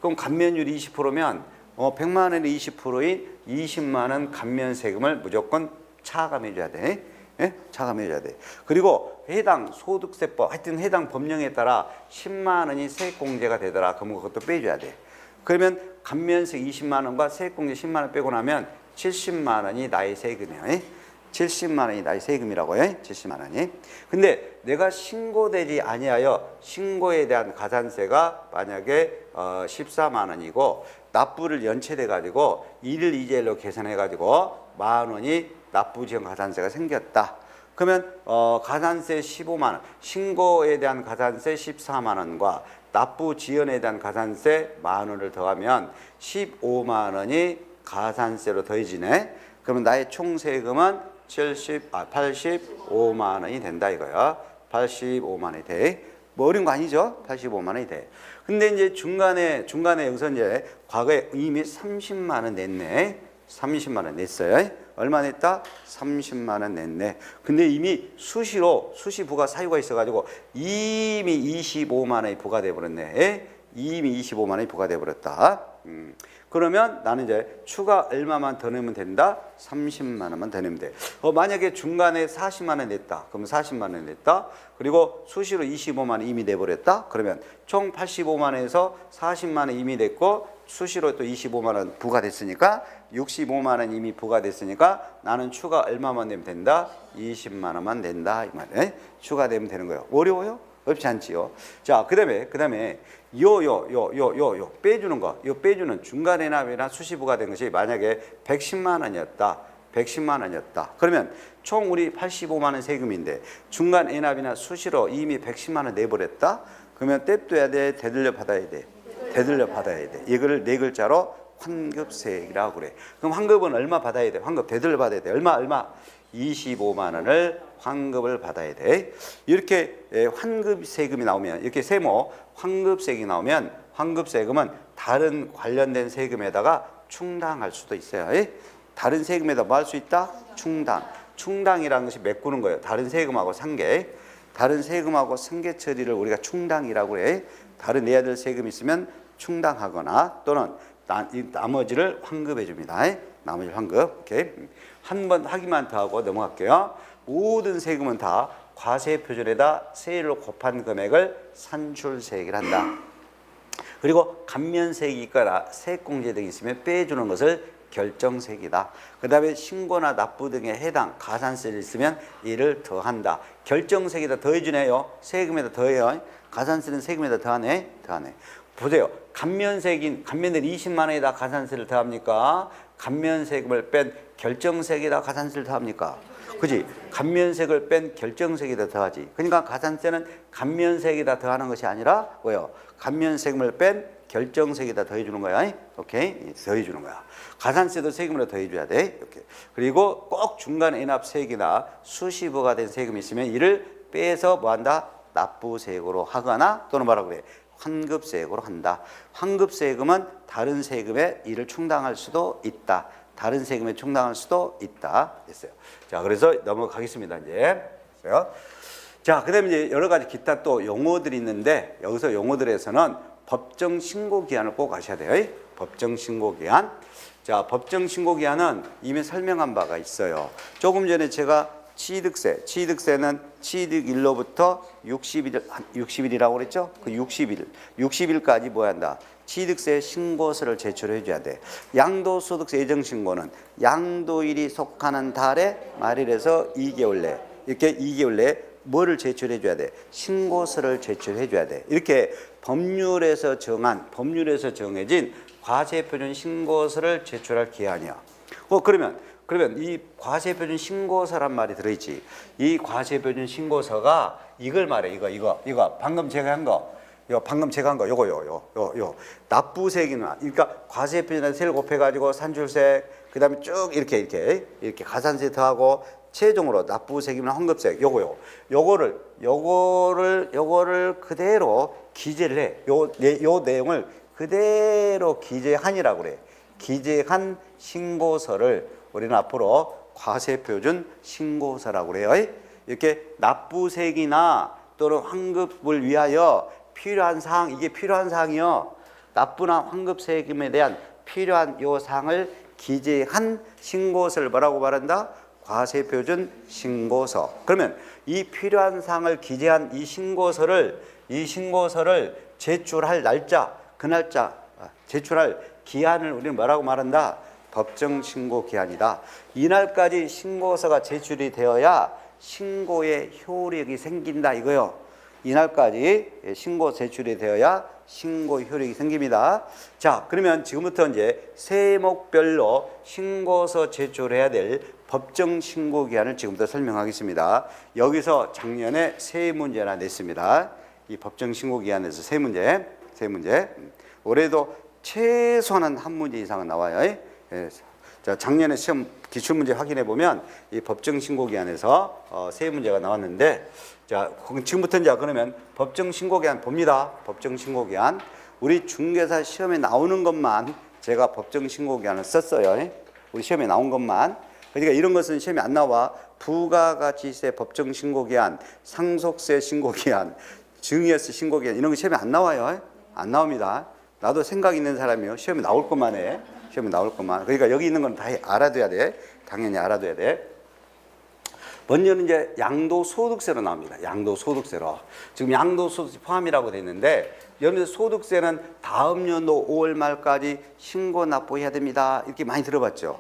그럼 감면율이 20%면 100만 원에 20%인 20만 원 감면세금을 무조건 차감해 줘야 돼. 예? 차감해 줘야 돼. 그리고 해당 소득세법, 하여튼 해당 법령에 따라 10만 원이 세액공제가 되더라. 그러면 그것도 빼줘야 돼. 그러면 감면세 20만 원과 세액공제 10만 원 빼고 나면 70만 원이 나의 세금이야. 70만 원이 나의 세금이라고 해. 70만 원이. 근데 내가 신고되지 아니하여 신고에 대한 가산세가 만약에 14만 원이고 납부를 연체돼 가지고 1일 2제일로 계산해 가지고 만 원이 납부 지연 가산세가 생겼다. 그러면 가산세 15만 원, 신고에 대한 가산세 14만 원과 납부 지연에 대한 가산세 만 원을 더하면 15만 원이 가산세로 더해지네. 그러면 나의 총 세금은 85만 원이 된다 이거야. 85만 원이 돼. 뭐 어려운 거 아니죠? 85만 원이 돼. 근데 이제 중간에 여기서 이제 과거에 이미 30만 원 냈네. 30만 원 냈어요. 얼마 냈다? 30만 원 냈네. 근데 이미 수시부가 사유가 있어가지고 이미 25만 원이 부과돼 버렸네. 이미 25만 원이 부과돼 버렸다. 그러면 나는 이제 추가 얼마만 더 내면 된다? 30만 원만 더 내면 돼. 만약에 중간에 40만 원 냈다. 그럼 40만 원 냈다. 그리고 수시로 25만 원 이미 내버렸다. 그러면 총 85만 원에서 40만 원 이미 냈고 수시로 또 25만 원 부과됐으니까 65만 원 이미 부과됐으니까 나는 추가 얼마만 내면 된다? 20만 원만 낸다 이 말이에요. 추가되면 되는 거예요. 어려워요? 어렵지 않지요. 자, 그다음에 요 빼주는 거, 요 빼주는 중간 해납이나 수시부가 된 것이 만약에 110만 원이었다. 110만 원이었다. 그러면 총 우리 85만 원 세금인데 중간 해납이나 수시로 이미 110만 원 내버렸다. 그러면 떼둬야 돼, 되돌려 받아야 돼. 되돌려 받아야 돼. 이거를 네 글자로 환급세액이라고 그래. 그럼 환급은 얼마 받아야 돼? 환급 되돌려 받아야 돼. 얼마? 25만 원을 환급을 받아야 돼. 이렇게 환급세금이 나오면 이렇게 세모 환급세액이 나오면 환급세금은 다른 관련된 세금에다가 충당할 수도 있어요. 다른 세금에다 뭐 할 수 있다? 충당이라는 것이 메꾸는 거예요. 다른 세금하고 상계. 다른 세금하고 상계 처리를 우리가 충당이라고 해. 다른 내야 될 세금이 있으면 충당하거나 또는 나머지를 환급해 줍니다. 나머지 환급. 오케이. 한 번 하기만 더 하고 넘어갈게요. 모든 세금은 다 과세 표준에다 세율로 곱한 금액을 산출세액을 한다. 그리고 감면세액이 있거나 세액공제 등이 있으면 빼주는 것을 결정세액이다. 그 다음에 신고나 납부 등에 해당 가산세를 있으면 이를 더한다. 결정세액에다 더해주네요. 세금에다 더해요. 가산세는 세금에다 더하네. 보세요. 감면된 20만 원에다 가산세를 더합니까? 감면세금을 뺀 결정세액에다 가산세를 더합니까? 그지? 감면세액을 뺀 결정세액에다 더하지. 그러니까 가산세는 감면세액에다 더하는 것이 아니라 뭐요? 감면세금을 뺀 결정세액에다 더해주는 거야. 오케이? 더해주는 거야. 가산세도 세금으로 더해줘야 돼. 이렇게. 그리고 꼭 중간 인합세액이나 수시부가 된 세금이 있으면 이를 빼서 뭐한다? 납부세액으로 하거나 또는 뭐라고 그래? 환급세액으로 한다. 환급세금은 다른 세금에 이를 충당할 수도 있다. 다른 세금에 충당할 수도 있다. 됐어요. 자, 그래서 넘어가겠습니다. 이제. 자, 그다음에 이제 여러 가지 기타 또 용어들이 있는데 여기서 용어들에서는 법정 신고 기한을 꼭 아셔야 돼요. 법정 신고 기한. 자, 법정 신고 기한은 이미 설명한 바가 있어요. 조금 전에 제가 취득세는 취득일로부터 60일이라고 그랬죠? 그 60일까지 뭐 한다? 취득세 신고서를 제출해 줘야 돼. 양도소득세 예정신고는 양도일이 속하는 달의 말일에서 2개월 내, 이렇게 2개월 내에 뭐를 제출해 줘야 돼? 신고서를 제출해 줘야 돼. 이렇게 법률에서 정해진 과세표준 신고서를 제출할 기한이야. 그러면 이 과세표준 신고서란 말이 들어있지. 이 과세표준 신고서가 이걸 말해. 이거 방금 제가 한 거. 요거 납부세액이나 그러니까 과세표준에 세를 곱해가지고 산출세액 그다음에 쭉 이렇게 가산세 더하고 최종으로 납부세액이나 환급세액 요거를 그대로 기재를 해. 요 내용을 그대로 기재한이라고 그래. 기재한 신고서를 우리는 앞으로 과세표준 신고서라고 그래요. 이렇게 납부세액이나 또는 환급을 위하여 필요한 사항, 이게 필요한 사항이요. 납부나 환급 세금에 대한 필요한 요 사항을 기재한 신고서를 뭐라고 말한다? 과세표준 신고서. 그러면 이 필요한 사항을 기재한 이 신고서를 제출할 날짜, 그 날짜, 제출할 기한을 우리는 뭐라고 말한다? 법정 신고 기한이다. 이날까지 신고서가 제출이 되어야 신고의 효력이 생긴다 이거요. 이날까지 신고 제출이 되어야 신고 효력이 생깁니다. 자, 그러면 지금부터 이제 세목별로 신고서 제출해야 될 법정 신고 기한을 지금부터 설명하겠습니다. 여기서 작년에 세 문제나 냈습니다. 이 법정 신고 기한에서 세 문제. 올해도 최소한 한 문제 이상은 나와요. 예. 자, 작년에 시험 기출문제 확인해 보면 이 법정 신고 기한에서 세 문제가 나왔는데, 자, 지금부터 이제 그러면 법정 신고 기한 봅니다. 법정 신고 기한. 우리 중개사 시험에 나오는 것만 제가 법정 신고 기한을 썼어요. 우리 시험에 나온 것만. 그러니까 이런 것은 시험에 안 나와. 부가가치세 법정 신고 기한, 상속세 신고 기한, 증여세 신고 기한 이런 거 시험에 안 나와요. 안 나옵니다. 나도 생각 있는 사람이요. 시험에 나올 것만 해. 시험에 나올 것만. 그러니까 여기 있는 건 다 알아둬야 돼. 당연히 알아둬야 돼. 먼저는 이제 양도소득세로 나옵니다. 양도소득세로. 지금 양도소득세 포함이라고 돼 있는데, 여기서 소득세는 다음 연도 5월 말까지 신고 납부해야 됩니다. 이렇게 많이 들어봤죠.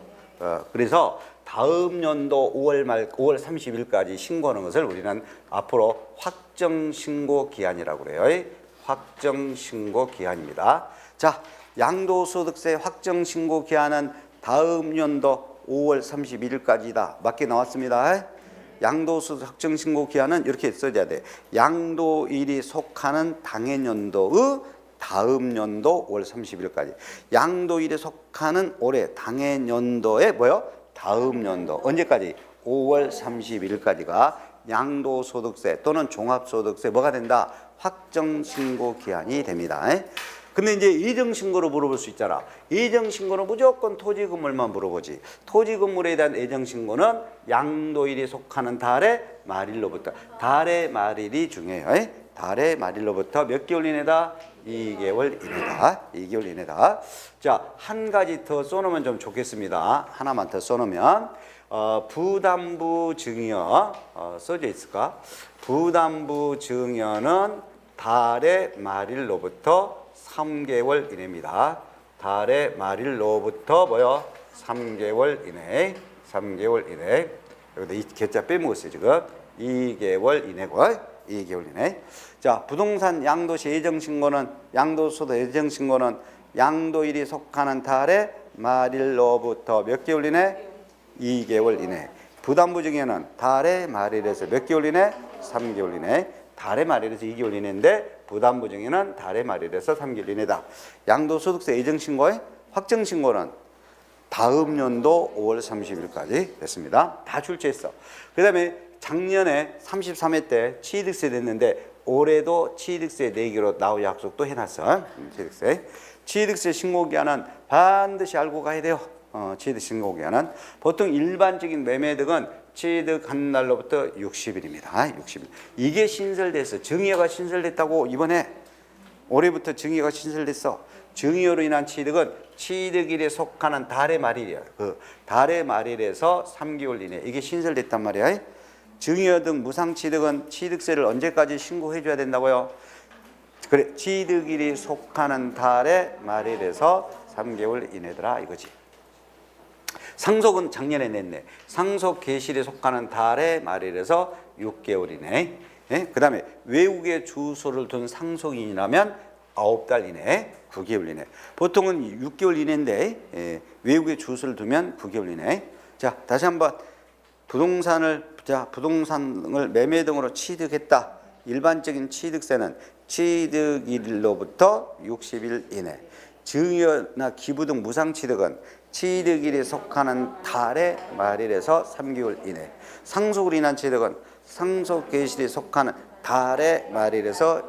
그래서 다음 연도 5월 30일까지 신고하는 것을 우리는 앞으로 확정신고 기한이라고 그래요. 확정신고 기한입니다. 자, 양도소득세 확정신고 기한은 다음 연도 5월 31일까지다. 맞게 나왔습니다. 양도소득 확정신고 기한은 이렇게 써줘야 돼. 양도일이 속하는 당해년도의 다음 연도 5월 30일까지. 양도일에 속하는 올해 당해년도의 뭐요? 다음 연도. 언제까지? 5월 31일까지가 양도소득세 또는 종합소득세 뭐가 된다? 확정신고 기한이 됩니다. 근데 이제 예정신고로 물어볼 수 있잖아. 예정신고는 무조건 토지건물만 물어보지. 토지건물에 대한 예정신고는 양도일이 속하는 달의 말일로부터. 달의 말일이 중요해요. 달의 말일로부터 몇 개월 이내다? 2개월 이내다. 2개월 이내다. 자, 한 가지 더 써놓으면 좀 좋겠습니다. 하나만 더 써놓으면 부담부 증여 써져 있을까? 부담부 증여는 달의 말일로부터 3개월 이내입니다. 달의 말일로부터 뭐요? 3개월 이내. 3개월 이내. 여기다 이 개자 빼먹었어요, 지금. 2개월 이내고. 2개월 이내. 자, 부동산 양도시 예정신고는, 양도소득 예정신고는 양도일이 속하는 달의 말일로부터 몇 개월 이내? 2개월 이내. 부담부 증여는 달의 말일에서 몇 개월 이내? 3개월 이내. 달의 말일에서 2개월 이내인데 부담부 증여는 달의 말일에서 3개월 이내다. 양도소득세 예정신고의 확정신고는 다음 연도 5월 30일까지 됐습니다. 다 출제했어. 그 다음에 작년에 33회 때 취득세 냈는데 올해도 취득세 내기로 나올 약속도 해놨어. 취득세 신고기한은 반드시 알고 가야 돼요. 취득 신고기한은 보통 일반적인 매매득은 취득한 날로부터 60일입니다. 60일. 이게 신설됐어. 증여가 신설됐다고 이번에 올해부터 증여가 신설됐어. 증여로 인한 취득은 취득일에 속하는 달의 말일이야. 그 달의 말일에서 3개월 이내 이게 신설됐단 말이야. 증여 등 무상취득은 취득세를 언제까지 신고해 줘야 된다고요? 그래, 취득일이 속하는 달의 말일에서 3개월 이내더라 이거지. 상속은 작년에 냈네. 상속 개시일에 속하는 달의 말일에서 6개월 이내. 예? 그 다음에 외국에 주소를 둔 상속인이라면 9달 이내, 9개월 이내. 보통은 6개월 이내인데 외국에 주소를 두면 9개월 이내. 자, 다시 한번 부동산을 매매 등으로 취득했다. 일반적인 취득세는 취득일로부터 60일 이내. 증여나 기부 등 무상취득은 취득일에 속하는 달의 말일에서 3개월 이내. 상속으로 인한 취득은 상속 개시일에 속하는 달의 말일에서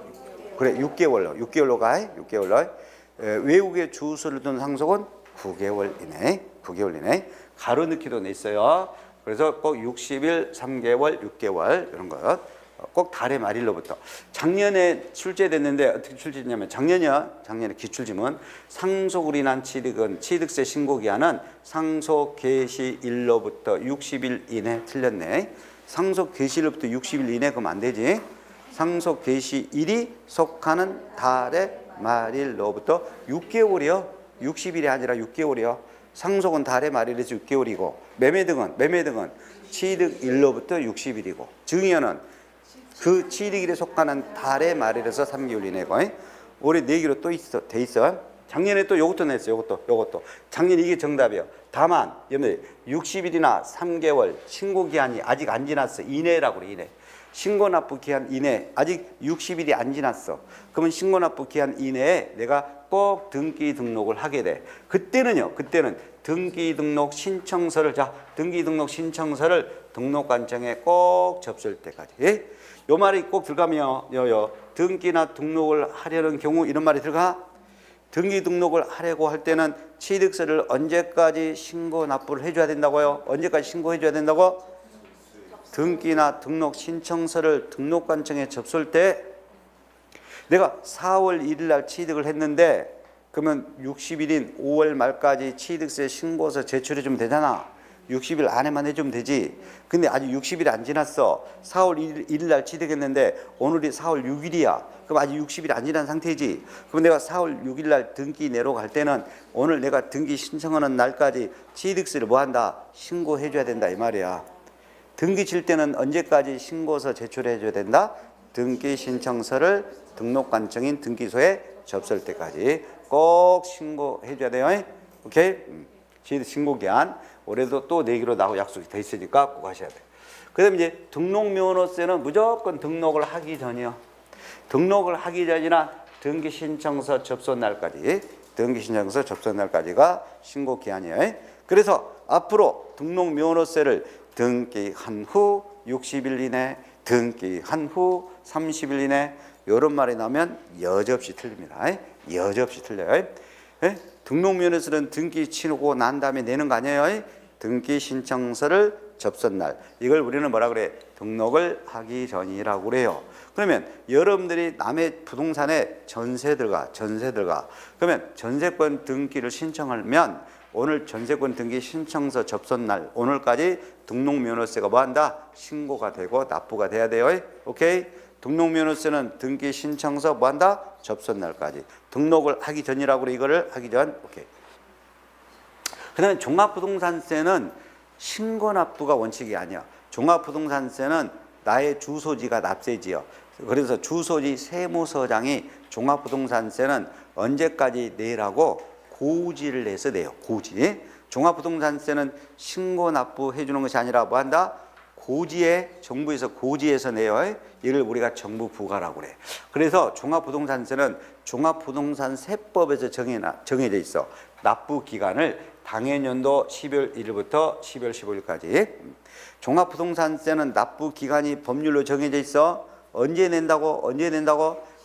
6개월로 가. 6개월로. 외국에 주소를 둔 상속은 9개월 이내. 9개월 이내. 가로넣기도 냈어요. 그래서 꼭 60일, 3개월, 6개월 이런 거 꼭 달의 말일로부터. 작년에 출제됐는데 어떻게 출제됐냐면 작년에 기출지문 상속으로 인한 취득은 취득세 신고기한은 상속 개시일로부터 60일 이내. 틀렸네. 상속 개시일로부터 60일 이내. 그럼 안 되지. 상속 개시일이 속하는 달의 말일로부터 6개월이요. 60일이 아니라 6개월이요. 상속은 달의 말일에서 6개월이고 매매 등은 취득일로부터 60일이고 증여는 그 취득일에 속하는 달의 말일에서 3개월 이내고. 올해 4개로 또 돼 있어. 작년에 또 요것도 냈어요. 요것도. 작년 이게 정답이에요. 다만 여러분들 60일이나 3개월 신고기한이 아직 안 지났어. 이내라고 그래. 이내. 신고납부기한 이내. 아직 60일이 안 지났어. 그러면 신고납부기한 이내에 내가 꼭 등기 등록을 하게 돼. 그때는 등기 등록 신청서를 등록관청에 꼭 접수할 때까지. 예? 요 말이 꼭 들어가면 등기나 등록을 하려는 경우 이런 말이 들어가. 등기 등록을 하려고 할 때는 취득세를 언제까지 신고 납부를 해줘야 된다고요? 언제까지 신고해줘야 된다고? 등기나 등록 신청서를 등록관청에 접수할 때 내가 4월 1일 날 취득을 했는데 그러면 60일인 5월 말까지 취득세 신고서 제출해 주면 되잖아. 60일 안에만 해주면 되지. 근데 아직 60일이 안 지났어. 4월 1일 날 취득했는데 오늘이 4월 6일이야. 그럼 아직 60일이 안 지난 상태지. 그럼 내가 4월 6일 날 등기 내러 갈 때는 오늘 내가 등기 신청하는 날까지 취득세를 뭐 한다? 신고해 줘야 된다 이 말이야. 등기 칠 때는 언제까지 신고서 제출해 줘야 된다? 등기 신청서를 등록관청인 등기소에 접수할 때까지 꼭 신고해 줘야 돼요. 오케이? 신고기한 올해도 또 내기로 나고 약속이 돼 있으니까 꼭 하셔야 돼요. 그 다음에 이제 등록면허세는 무조건 등록을 하기 전이요. 등록을 하기 전이나 등기신청서 접수 날까지 등기신청서 신고기한이에요. 그래서 앞으로 등록면허세를 등기한 후 60일 이내, 등기한 후 30일 이내 이런 말이 나오면 여지없이 틀립니다. 여지없이 틀려요. 등록면허세는 등기 치르고 난 다음에 내는 거 아니에요. 등기 신청서를 접선 날. 이걸 우리는 뭐라 그래? 등록을 하기 전이라고 그래요. 그러면 여러분들이 남의 부동산에 전세 들어가. 그러면 전세권 등기를 신청하면 오늘 전세권 등기 신청서 접선 날 오늘까지 등록면허세가 뭐 한다? 신고가 되고 납부가 돼야 돼요. 오케이? 등록면허세는 등기 신청서 뭐 한다? 접선 날까지. 등록을 하기 전이라고 그래. 이거를 하기 전. 오케이. 그다음에 종합부동산세는 신고 납부가 원칙이 아니야. 종합부동산세는 나의 주소지가 납세지요. 그래서 주소지 세무서장이 종합부동산세는 언제까지 내라고 고지를 내서 내요. 고지. 종합부동산세는 신고 납부해 주는 것이 아니라 뭐 한다? 고지에 정부에서 고지해서 내요. 이를 우리가 정부 부과라고 그래. 그래서 종합부동산세는 종합부동산세법에서 정해져 있어. 납부 기간을 당해년도 12월 1일부터 12월 15일까지. 종합부동산세는 납부 기간이 법률로 정해져 있어. 언제 낸다고?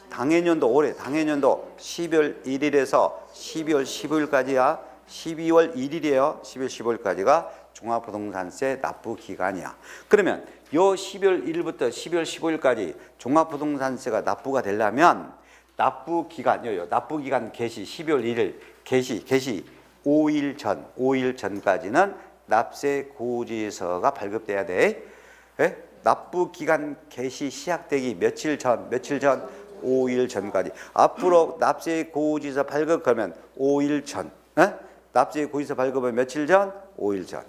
당해년도 올해 당해년도 12월 1일에서 12월 15일까지야. 12월 1일이에요. 12월 15일까지가 종합부동산세 납부 기간이야. 그러면 요 12월 1일부터 12월 15일까지 종합부동산세가 납부가 되려면 납부 기간 개시 12월 1일 개시 5일 전까지는 납세 고지서가 발급돼야 돼. 납부 기간 개시 시작되기 며칠 전 5일 전까지. 앞으로 납세 고지서 발급 그러면 5일 전. 납세 고지서 발급은 며칠 전? 5일 전.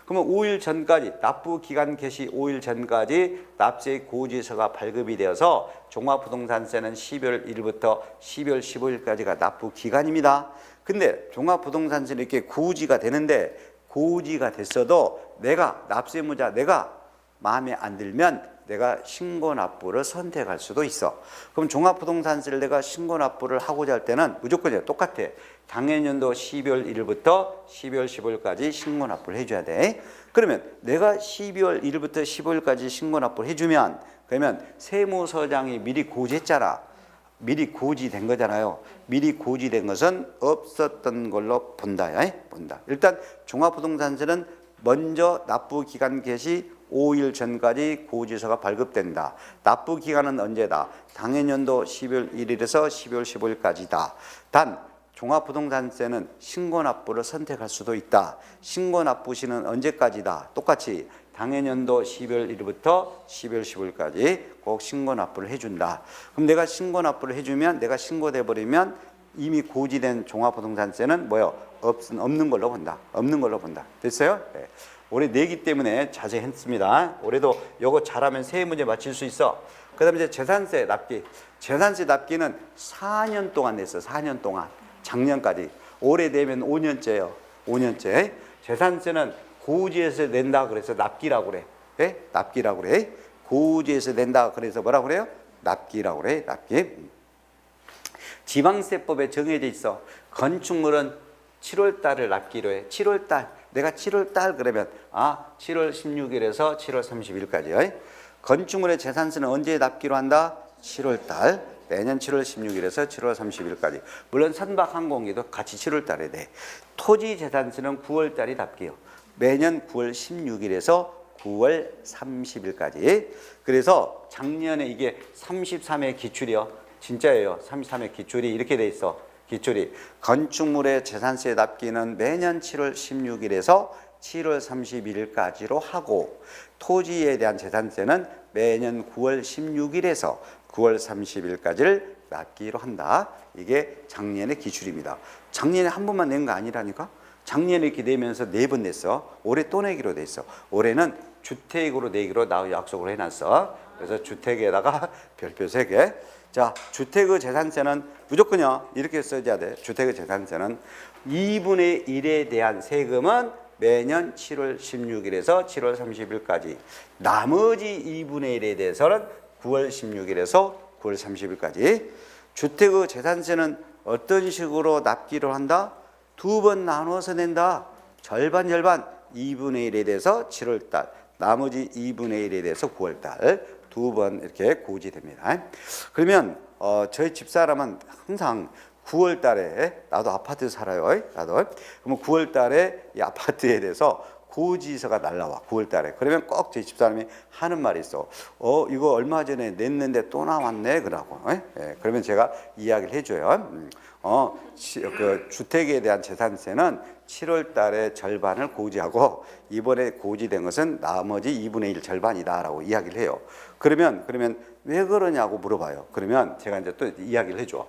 그러면 5일 전까지 납부 기간 개시 5일 전까지 납세 고지서가 발급이 되어서 종합부동산세는 12월 1일부터 12월 15일까지가 납부 기간입니다. 근데 종합부동산세는 이렇게 고지가 되는데 고지가 됐어도 내가 납세무자 내가 마음에 안 들면 내가 신고납부를 선택할 수도 있어. 그럼 종합부동산세를 내가 신고납부를 하고자 할 때는 무조건 똑같아. 당해년도 12월 1일부터 12월 15일까지 신고납부를 해줘야 돼. 그러면 내가 12월 1일부터 15일까지 신고납부를 해주면 그러면 세무서장이 미리 고지했잖아. 미리 고지된 거잖아요. 미리 고지된 것은 없었던 걸로 본다. 일단 종합부동산세는 먼저 납부 기간 개시 5일 전까지 고지서가 발급된다. 납부 기간은 언제다? 당해년도 12월 1일에서 12월 15일까지다. 단 종합부동산세는 신고납부를 선택할 수도 있다. 신고납부시는 언제까지다? 똑같이 당해년도 12월 1일부터 12월 15일까지 꼭 신고납부를 해준다. 그럼 내가 신고납부를 해주면, 내가 신고돼 버리면 이미 고지된 종합부동산세는 뭐요? 없는 걸로 본다. 없는 걸로 본다. 됐어요? 네. 올해 내기 때문에 자세히 했습니다. 올해도 요거 잘하면 세 문제 맞힐 수 있어. 그 다음에 이제 재산세 납기. 재산세 납기는 4년 동안 냈어. 4년 동안. 작년까지. 올해 되면 5년째예요. 5년째. 재산세는 고지에서 낸다 그래서 납기라고 그래. 네? 납기라고 그래. 고지에서 낸다 그래서 뭐라고 그래요? 납기라고 그래. 납기. 지방세법에 정해져 있어. 건축물은 7월 달을 납기로 해. 7월 달. 내가 7월 달 그러면 7월 16일에서 7월 30일까지요. 건축물의 재산세는 언제 납기로 한다? 7월 달. 내년 7월 16일에서 7월 30일까지. 물론 선박항공기도 같이 7월 달에 돼. 토지 재산세는 9월 달이 납기요. 매년 9월 16일에서 9월 30일까지. 그래서 작년에 이게 33회 기출이요. 진짜예요. 33회 기출이 이렇게 돼 있어. 기출이 건축물의 재산세 납기는 매년 7월 16일에서 7월 31일까지로 하고, 토지에 대한 재산세는 매년 9월 16일에서 9월 30일까지를 납기로 한다. 이게 작년의 기출입니다. 작년에 한 번만 낸 거 아니라니까? 작년에 이렇게 내면서 4번 냈어. 올해 또 내기로 돼 있어. 올해는 주택으로 내기로 나 약속을 해놨어. 그래서 주택에다가 별표 3개. 자, 주택의 재산세는 무조건요. 이렇게 써야 돼. 주택의 재산세는 2분의 1에 대한 세금은 매년 7월 16일에서 7월 30일까지. 나머지 2분의 1에 대해서는 9월 16일에서 9월 30일까지. 주택의 재산세는 어떤 식으로 납기를 한다? 2번 나눠서 낸다. 절반 2분의 1에 대해서 7월 달, 나머지 2분의 1에 대해서 9월 달. 2번 이렇게 고지됩니다. 그러면 저희 집사람은 항상 9월 달에, 나도 아파트 살아요. 나도. 그러면 9월 달에 이 아파트에 대해서 고지서가 날라와. 9월 달에. 그러면 꼭 저희 집사람이 하는 말이 있어. 이거 얼마 전에 냈는데 또 나왔네. 그러고. 예, 그러면 제가 이야기를 해줘요. 그 주택에 대한 재산세는 7월 달에 절반을 고지하고, 이번에 고지된 것은 나머지 2분의 1 절반이다라고 이야기를 해요. 그러면 왜 그러냐고 물어봐요. 그러면 제가 이제 또 이야기를 해줘.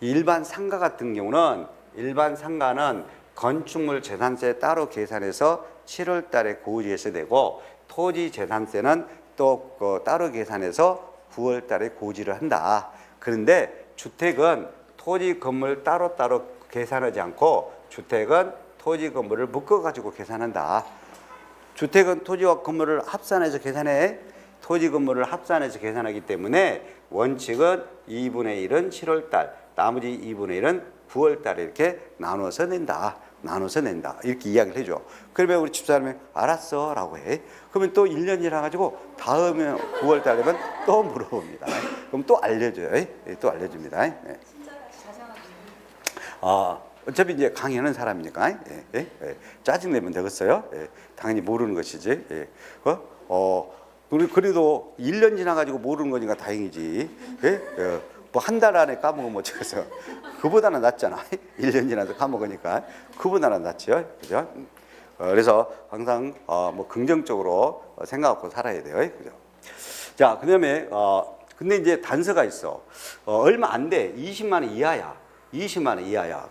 일반 상가 같은 경우는, 일반 상가는 건축물 재산세 따로 계산해서 7월 달에 고지해서 내고, 토지 재산세는 또 따로 계산해서 9월 달에 고지를 한다. 그런데 주택은 토지 건물 따로따로 계산하지 않고, 주택은 토지 건물을 묶어가지고 계산한다. 주택은 토지와 건물을 합산해서 계산해. 토지 건물을 합산해서 계산하기 때문에 원칙은 2분의 1은 7월 달, 나머지 2분의 1은 9월 달에 이렇게 나눠서 낸다. 나눠서 낸다. 이렇게 이야기를 해줘. 그러면 우리 집사람이 알았어 라고 해. 그러면 또 1년 지나가지고 다음에 9월 달에 되면 또 물어봅니다. 그럼 또 알려줘요. 또 알려줍니다. 어차피 이제 강의하는 사람이니까 짜증내면 되겠어요. 당연히 모르는 것이지. 그래도 1년 지나가지고 모르는 거니까 다행이지. 뭐 한 달 안에 까먹으면 어쩌겠어. 그보다는 낫잖아. 1년 지나서 까먹으니까 그보다는 낫죠. 그죠? 그래서 항상 뭐 긍정적으로 생각하고 살아야 돼요. 그죠? 자, 그다음에 근데 이제 단서가 있어. 얼마 안 돼. 20만 원 이하야. 20만 원 이하야.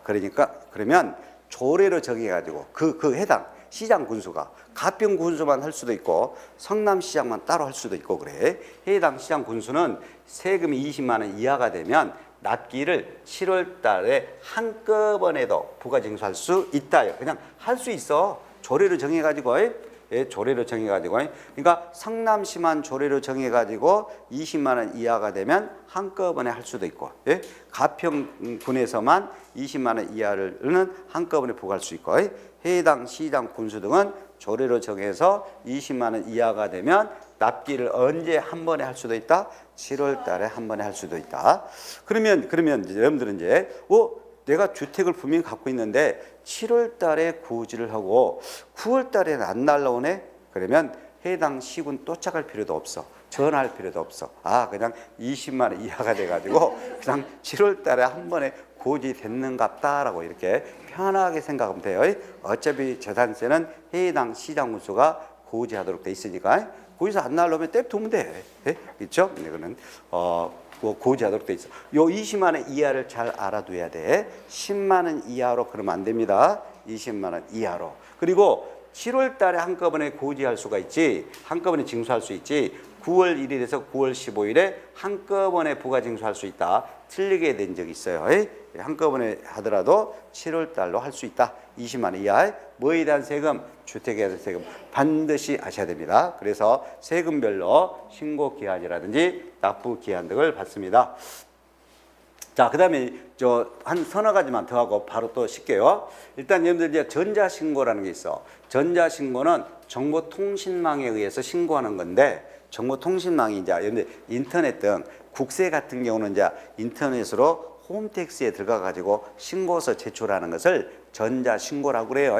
그러면 조례로 정해가지고 그 해당 시장 군수가 가평 군수만 할 수도 있고 성남시장만 따로 할 수도 있고 그래. 해당 시장 군수는 세금이 20만 원 이하가 되면 납기를 7월 달에 한꺼번에도 부가징수할 수 있다. 그냥 할 수 있어. 조례로 정해가지고. 조례로 정해가지고. 그러니까 성남시만 조례로 정해가지고 20만 원 이하가 되면 한꺼번에 할 수도 있고, 가평군에서만 20만 원 이하는 한꺼번에 부과할 수 있고, 해당 시장 군수 등은 조례로 정해서 20만 원 이하가 되면 납기를 언제 한 번에 할 수도 있다? 7월 달에 한 번에 할 수도 있다. 그러면 이제 여러분들은 이제 내가 주택을 분명히 갖고 있는데 7월 달에 고지를 하고 9월 달에는 안 날라오네? 그러면 해당 시군 도착할 필요도 없어. 전화할 필요도 없어. 그냥 20만 원 이하가 돼가지고 그냥 7월 달에 한 번에 고지됐는갑다라고 이렇게 편하게 생각하면 돼요. 어차피 재산세는 해당 시장 운수가 고지하도록 돼 있으니까 거기서 안 나오려면 떼 두면 돼. 그렇죠? 이거는 고지하도록 돼 있어. 요 20만 원 이하를 잘 알아둬야 돼. 10만 원 이하로 그러면 안 됩니다. 20만 원 이하로. 그리고 7월 달에 한꺼번에 고지할 수가 있지. 한꺼번에 징수할 수 있지. 9월 1일에서 9월 15일에 한꺼번에 부가징수할 수 있다. 틀리게 된 적이 있어요. 한꺼번에 하더라도 7월 달로 할 수 있다. 20만 원 이하에 뭐에 대한 세금? 주택에 대한 세금 반드시 아셔야 됩니다. 그래서 세금별로 신고기한이라든지 납부기한 등을 받습니다. 자, 그 다음에 한 서너 가지만 더 하고 바로 또 쉴게요. 일단 여러분들 이제 전자신고라는 게 있어. 전자신고는 정보통신망에 의해서 신고하는 건데, 정보통신망이 이제 여러분들 인터넷 등 국세 같은 경우는 이제 인터넷으로 홈택스에 들어가 가지고 신고서 제출하는 것을 전자신고라고 그래요.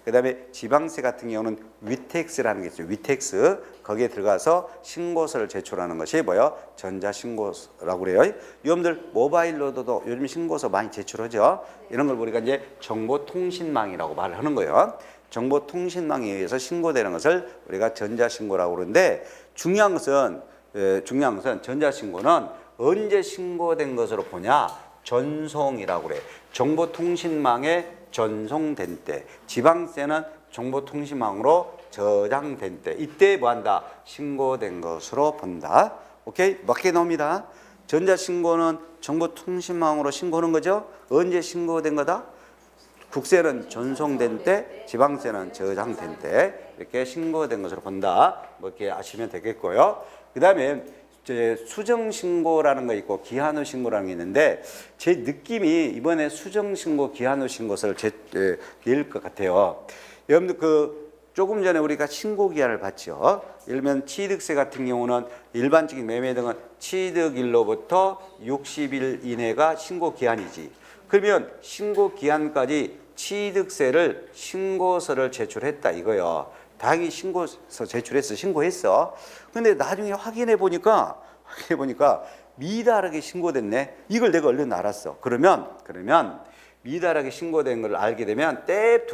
그 다음에 지방세 같은 경우는 위택스라는 게 있어요. 위택스. 거기에 들어가서 신고서를 제출하는 것이 뭐예요? 전자신고라고 그래요. 여러분들 모바일로도 요즘 신고서 많이 제출하죠. 이런 걸 우리가 이제 정보통신망이라고 말을 하는 거예요. 정보통신망에 의해서 신고되는 것을 우리가 전자신고라고 그러는데 중요한 것은 전자신고는 언제 신고된 것으로 보냐? 전송이라고 그래. 정보통신망에 전송된 때. 지방세는 정보통신망으로 저장된 때. 이때 뭐한다? 신고된 것으로 본다. 오케이? 맞게 나옵니다. 전자신고는 정보통신망으로 신고하는 거죠. 언제 신고된 거다? 국세는 전송된 때, 지방세는 저장된 때 이렇게 신고된 것으로 본다. 뭐 이렇게 아시면 되겠고요. 그 다음에 수정신고라는 거 있고 기한 후 신고라는 게 있는데 제 느낌이 이번에 수정신고, 기한 후 신고서를 낼 것 같아요. 여러분들 조금 전에 우리가 신고기한을 봤죠. 예를 들면 취득세 같은 경우는 일반적인 매매 등은 취득일로부터 60일 이내가 신고기한이지. 그러면 신고기한까지 취득세를 신고서를 제출했다 이거요. 당연히 신고서 제출했어. 신고했어. 근데 나중에 확인해 보니까 미달하게 신고됐네. 이걸 내가 얼른 알았어. 그러면 미달하게 신고된 걸 알게 되면 떼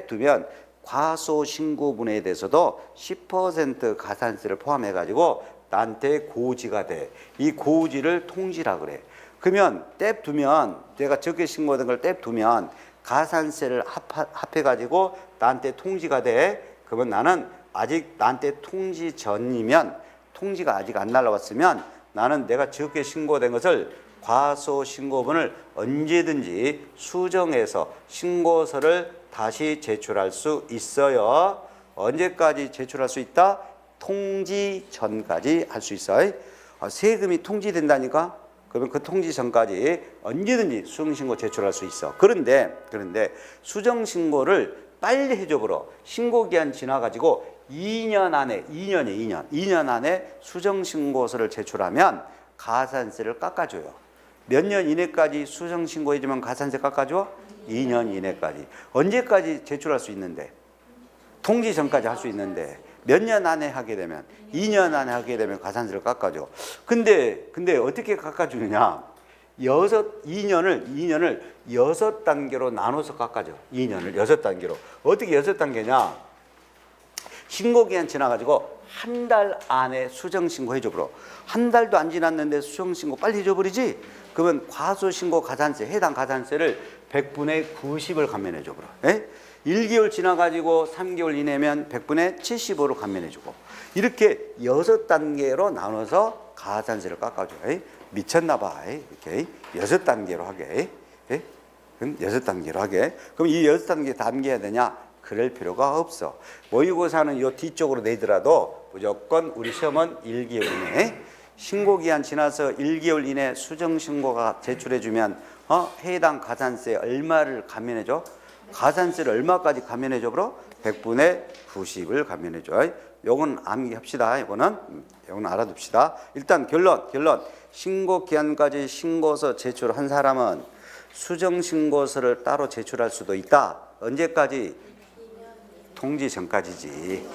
두면 과소신고분에 대해서도 10% 가산세를 포함해 가지고 나한테 고지가 돼. 이 고지를 통지라 그래. 그러면 떼 두면 내가 적게 신고된 걸 떼 두면 가산세를 합해 가지고 나한테 통지가 돼. 그러면 나는 아직 나한테 통지 전이면, 통지가 아직 안 날라왔으면 나는 내가 적게 신고된 것을 과소신고분을 언제든지 수정해서 신고서를 다시 제출할 수 있어요. 언제까지 제출할 수 있다? 통지 전까지 할 수 있어요. 세금이 통지된다니까? 그러면 그 통지 전까지 언제든지 수정신고 제출할 수 있어. 그런데 수정신고를 빨리 해줘버려. 신고기한 지나가지고 2년 안에 수정신고서를 제출하면 가산세를 깎아줘요. 몇 년 이내까지 수정신고해주면 가산세 깎아줘? 2년 이내까지. 언제까지 제출할 수 있는데? 통지 전까지 할 수 있는데 몇 년 안에 하게 되면 2년 안에 하게 되면 가산세를 깎아줘. 근데 어떻게 깎아주느냐? 2년을 6단계로 나눠서 깎아줘. 2년을 6단계로. 어떻게 6단계냐? 신고기한 지나가지고 한 달 안에 수정신고 해줘버려. 한 달도 안 지났는데 수정신고 빨리 해줘버리지? 그러면 과소신고 가산세, 해당 가산세를 100분의 90을 감면해줘버려. 1개월 지나가지고 3개월 이내면 100분의 75로 감면해주고 이렇게 6단계로 나눠서 가산세를 깎아줘. 미쳤나봐. 이렇게 6단계로 하게. 6단계로 하게. 그럼 이 6단계 담겨야 되냐? 그럴 필요가 없어. 모의고사는 이 뒤쪽으로 내더라도 무조건 우리 시험은 1개월 이내. 신고기한 지나서 1개월 이내 수정신고가 제출해주면 해당 가산세 얼마를 감면해줘? 가산세를 얼마까지 감면해줘? 그럼 100분의 90을 감면해줘. 요건 암기합시다. 요거는 알아둡시다. 일단 결론. 신고기한까지 신고서 제출한 사람은 수정신고서를 따로 제출할 수도 있다. 언제까지? 통지 전까지지.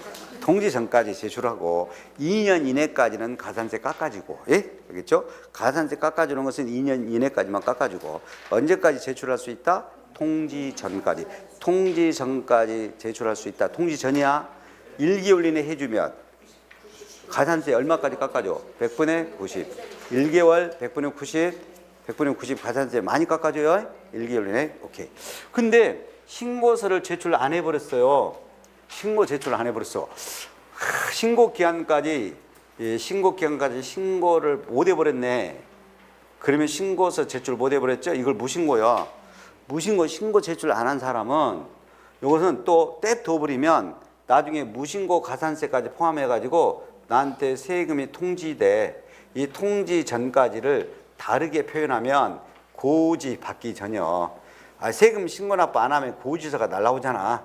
통지 전까지 제출하고 2년 이내까지는 가산세 깎아주고, 예? 알겠죠? 가산세 깎아주는 것은 2년 이내까지만 깎아주고 언제까지 제출할 수 있다? 통지 전까지. 통지 전까지 제출할 수 있다. 통지 전이야. 1개월 이내 해주면 가산세 얼마까지 깎아줘? 100분의 90. 1개월 100분의 90, 100분의 90 가산세 많이 깎아줘요. 1개월 이내. 오케이. 근데 신고서를 제출 안 해버렸어요. 신고 제출 안 해버렸어. 신고 기한까지 신고를 못 해버렸네. 그러면 신고서 제출 못 해버렸죠? 이걸 무신고야. 무신고 신고 제출 안 한 사람은 이것은 또 떼둬버리면 나중에 무신고 가산세까지 포함해가지고 나한테 세금이 통지돼. 이 통지 전까지를 다르게 표현하면 고지 받기 전이요. 세금 신고 납부 안 하면 고지서가 날라오잖아.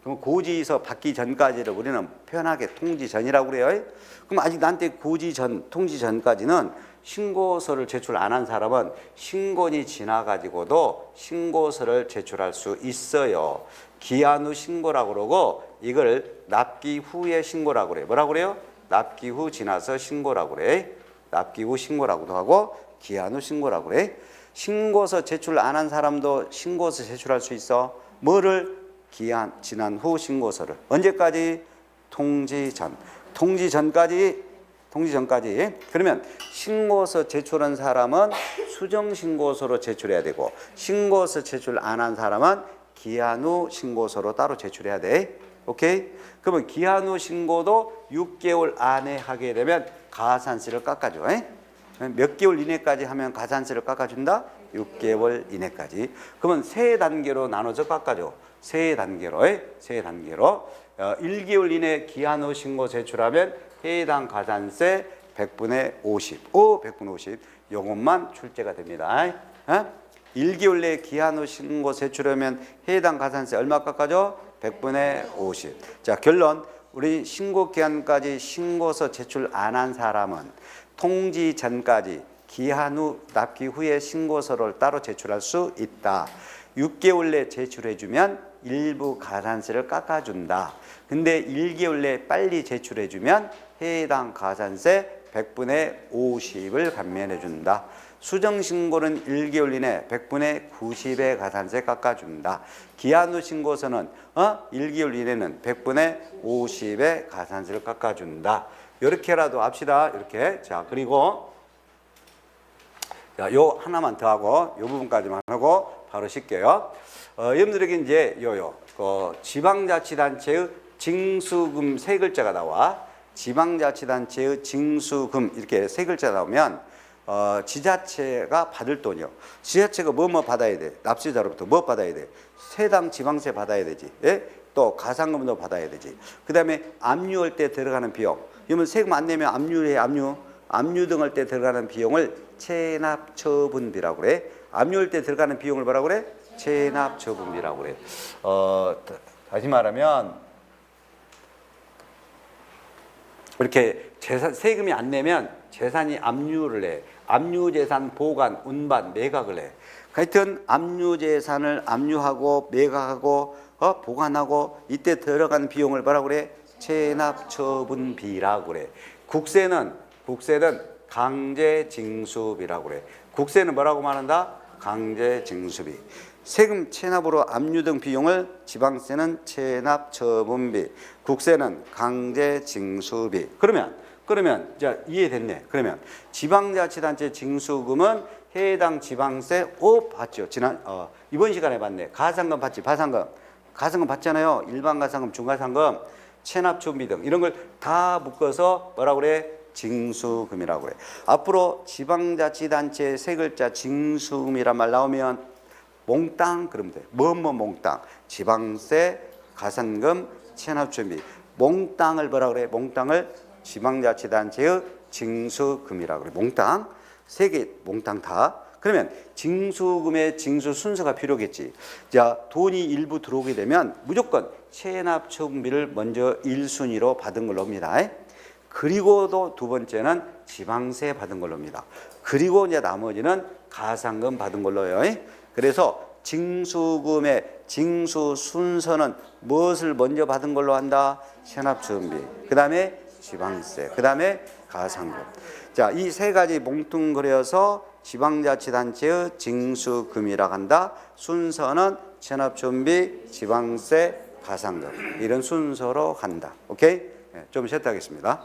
그럼 고지서 받기 전까지를 우리는 편하게 통지 전이라고 그래요. 그럼 아직 나한테 고지 전, 통지 전까지는 신고서를 제출 안 한 사람은 신고일이 지나가지고도 신고서를 제출할 수 있어요. 기한 후 신고라고 그러고 이걸 납기 후에 신고라고 그래요. 뭐라고 그래요? 납기 후 지나서 신고라고 그래. 납기 후 신고라고도 하고 기한 후 신고라고 그래. 신고서 제출 안 한 사람도 신고서 제출할 수 있어. 뭐를? 기한 지난 후 신고서를. 언제까지? 통지 전. 통지 전까지. 그러면 신고서 제출한 사람은 수정신고서로 제출해야 되고 신고서 제출 안 한 사람은 기한 후 신고서로 따로 제출해야 돼. 오케이? 그러면 기한 후 신고도 6개월 안에 하게 되면 가산세를 깎아줘. 몇 개월 이내까지 하면 가산세를 깎아준다? 6개월 이내까지. 그러면 세 단계로 나눠서 깎아줘. 세 단계로. 1개월 이내 기한 후 신고 제출하면 해당 가산세 100분의 50. 100분의 50. 요것만 출제가 됩니다. 1개월 내에 기한 후 신고 제출하면 해당 가산세 얼마 깎아줘? 100분의 50. 자, 결론. 우리 신고 기한까지 신고서 제출 안 한 사람은 통지 전까지 기한 후 납기 후에 신고서를 따로 제출할 수 있다. 6개월 내에 제출해주면 일부 가산세를 깎아준다. 근데 1개월 내에 빨리 제출해주면 해당 가산세 100분의 50을 감면해준다. 수정신고는 1개월 이내 100분의 90의 가산세 깎아준다. 기한 후 신고서는 1개월 이내는 100분의 50의 가산세를 깎아준다. 이렇게라도 합시다. 이렇게. 자, 그리고 요 하나만 더 하고 요 부분까지만 하고 바로 쉴게요. 여러분들에게 이제 지방자치단체의 징수금 세 글자가 나와. 지방자치단체의 징수금 이렇게 세 글자 나오면 지자체가 받을 돈이요. 지자체가 뭐 받아야 돼? 납세자로부터 뭐 받아야 돼? 세당 지방세 받아야 되지. 예? 또 가산금도 받아야 되지. 그 다음에 압류할 때 들어가는 비용. 이러면 세금 안 내면 압류해. 압류 등 할 때 들어가는 비용을 체납처분비라고 그래. 압류할 때 들어가는 비용을 뭐라고 그래? 체납처분비라고 그래. 다시 말하면 이렇게 세금이 안 내면 재산이 압류를 해. 압류재산 보관, 운반, 매각을 해. 하여튼 압류재산을 압류하고 매각하고 보관하고 이때 들어가는 비용을 뭐라고 그래? 체납처분비라고 그래. 국세는 강제징수비라고 그래. 국세는 뭐라고 말한다? 강제징수비. 세금 체납으로 압류 등 비용을 지방세는 체납처분비, 국세는 강제징수비. 그러면 자 이해됐네. 그러면 지방자치단체 징수금은 해당 지방세 받죠. 이번 시간에 받네. 가산금 받지. 가산금 받잖아요. 일반 가산금, 중가산금, 체납처분비 등 이런 걸 다 묶어서 뭐라고 그래? 징수금이라고 그래. 앞으로 지방자치단체 세 글자 징수금이란 말 나오면 몽땅 그러면 돼. 몽땅. 지방세, 가산금, 체납처분비. 몽땅을 뭐라 그래? 몽땅을 지방자치단체의 징수금이라고 그래. 몽땅. 세 개 몽땅 다. 그러면 징수금의 징수 순서가 필요겠지. 자, 돈이 일부 들어오게 되면 무조건 체납처분비를 먼저 1순위로 받은 걸로 합니다. 그리고도 두 번째는 지방세 받은 걸로 합니다. 그리고 이제 나머지는 가산금 받은 걸로요. 그래서 징수금의 징수 순서는 무엇을 먼저 받은 걸로 한다? 체납준비, 그 다음에 지방세, 그 다음에 가상금. 자, 이 세 가지 뭉뚱그려서 지방자치단체의 징수금이라고 한다. 순서는 체납준비, 지방세, 가상금, 이런 순서로 간다. 오케이? 좀 쉬었다 하겠습니다.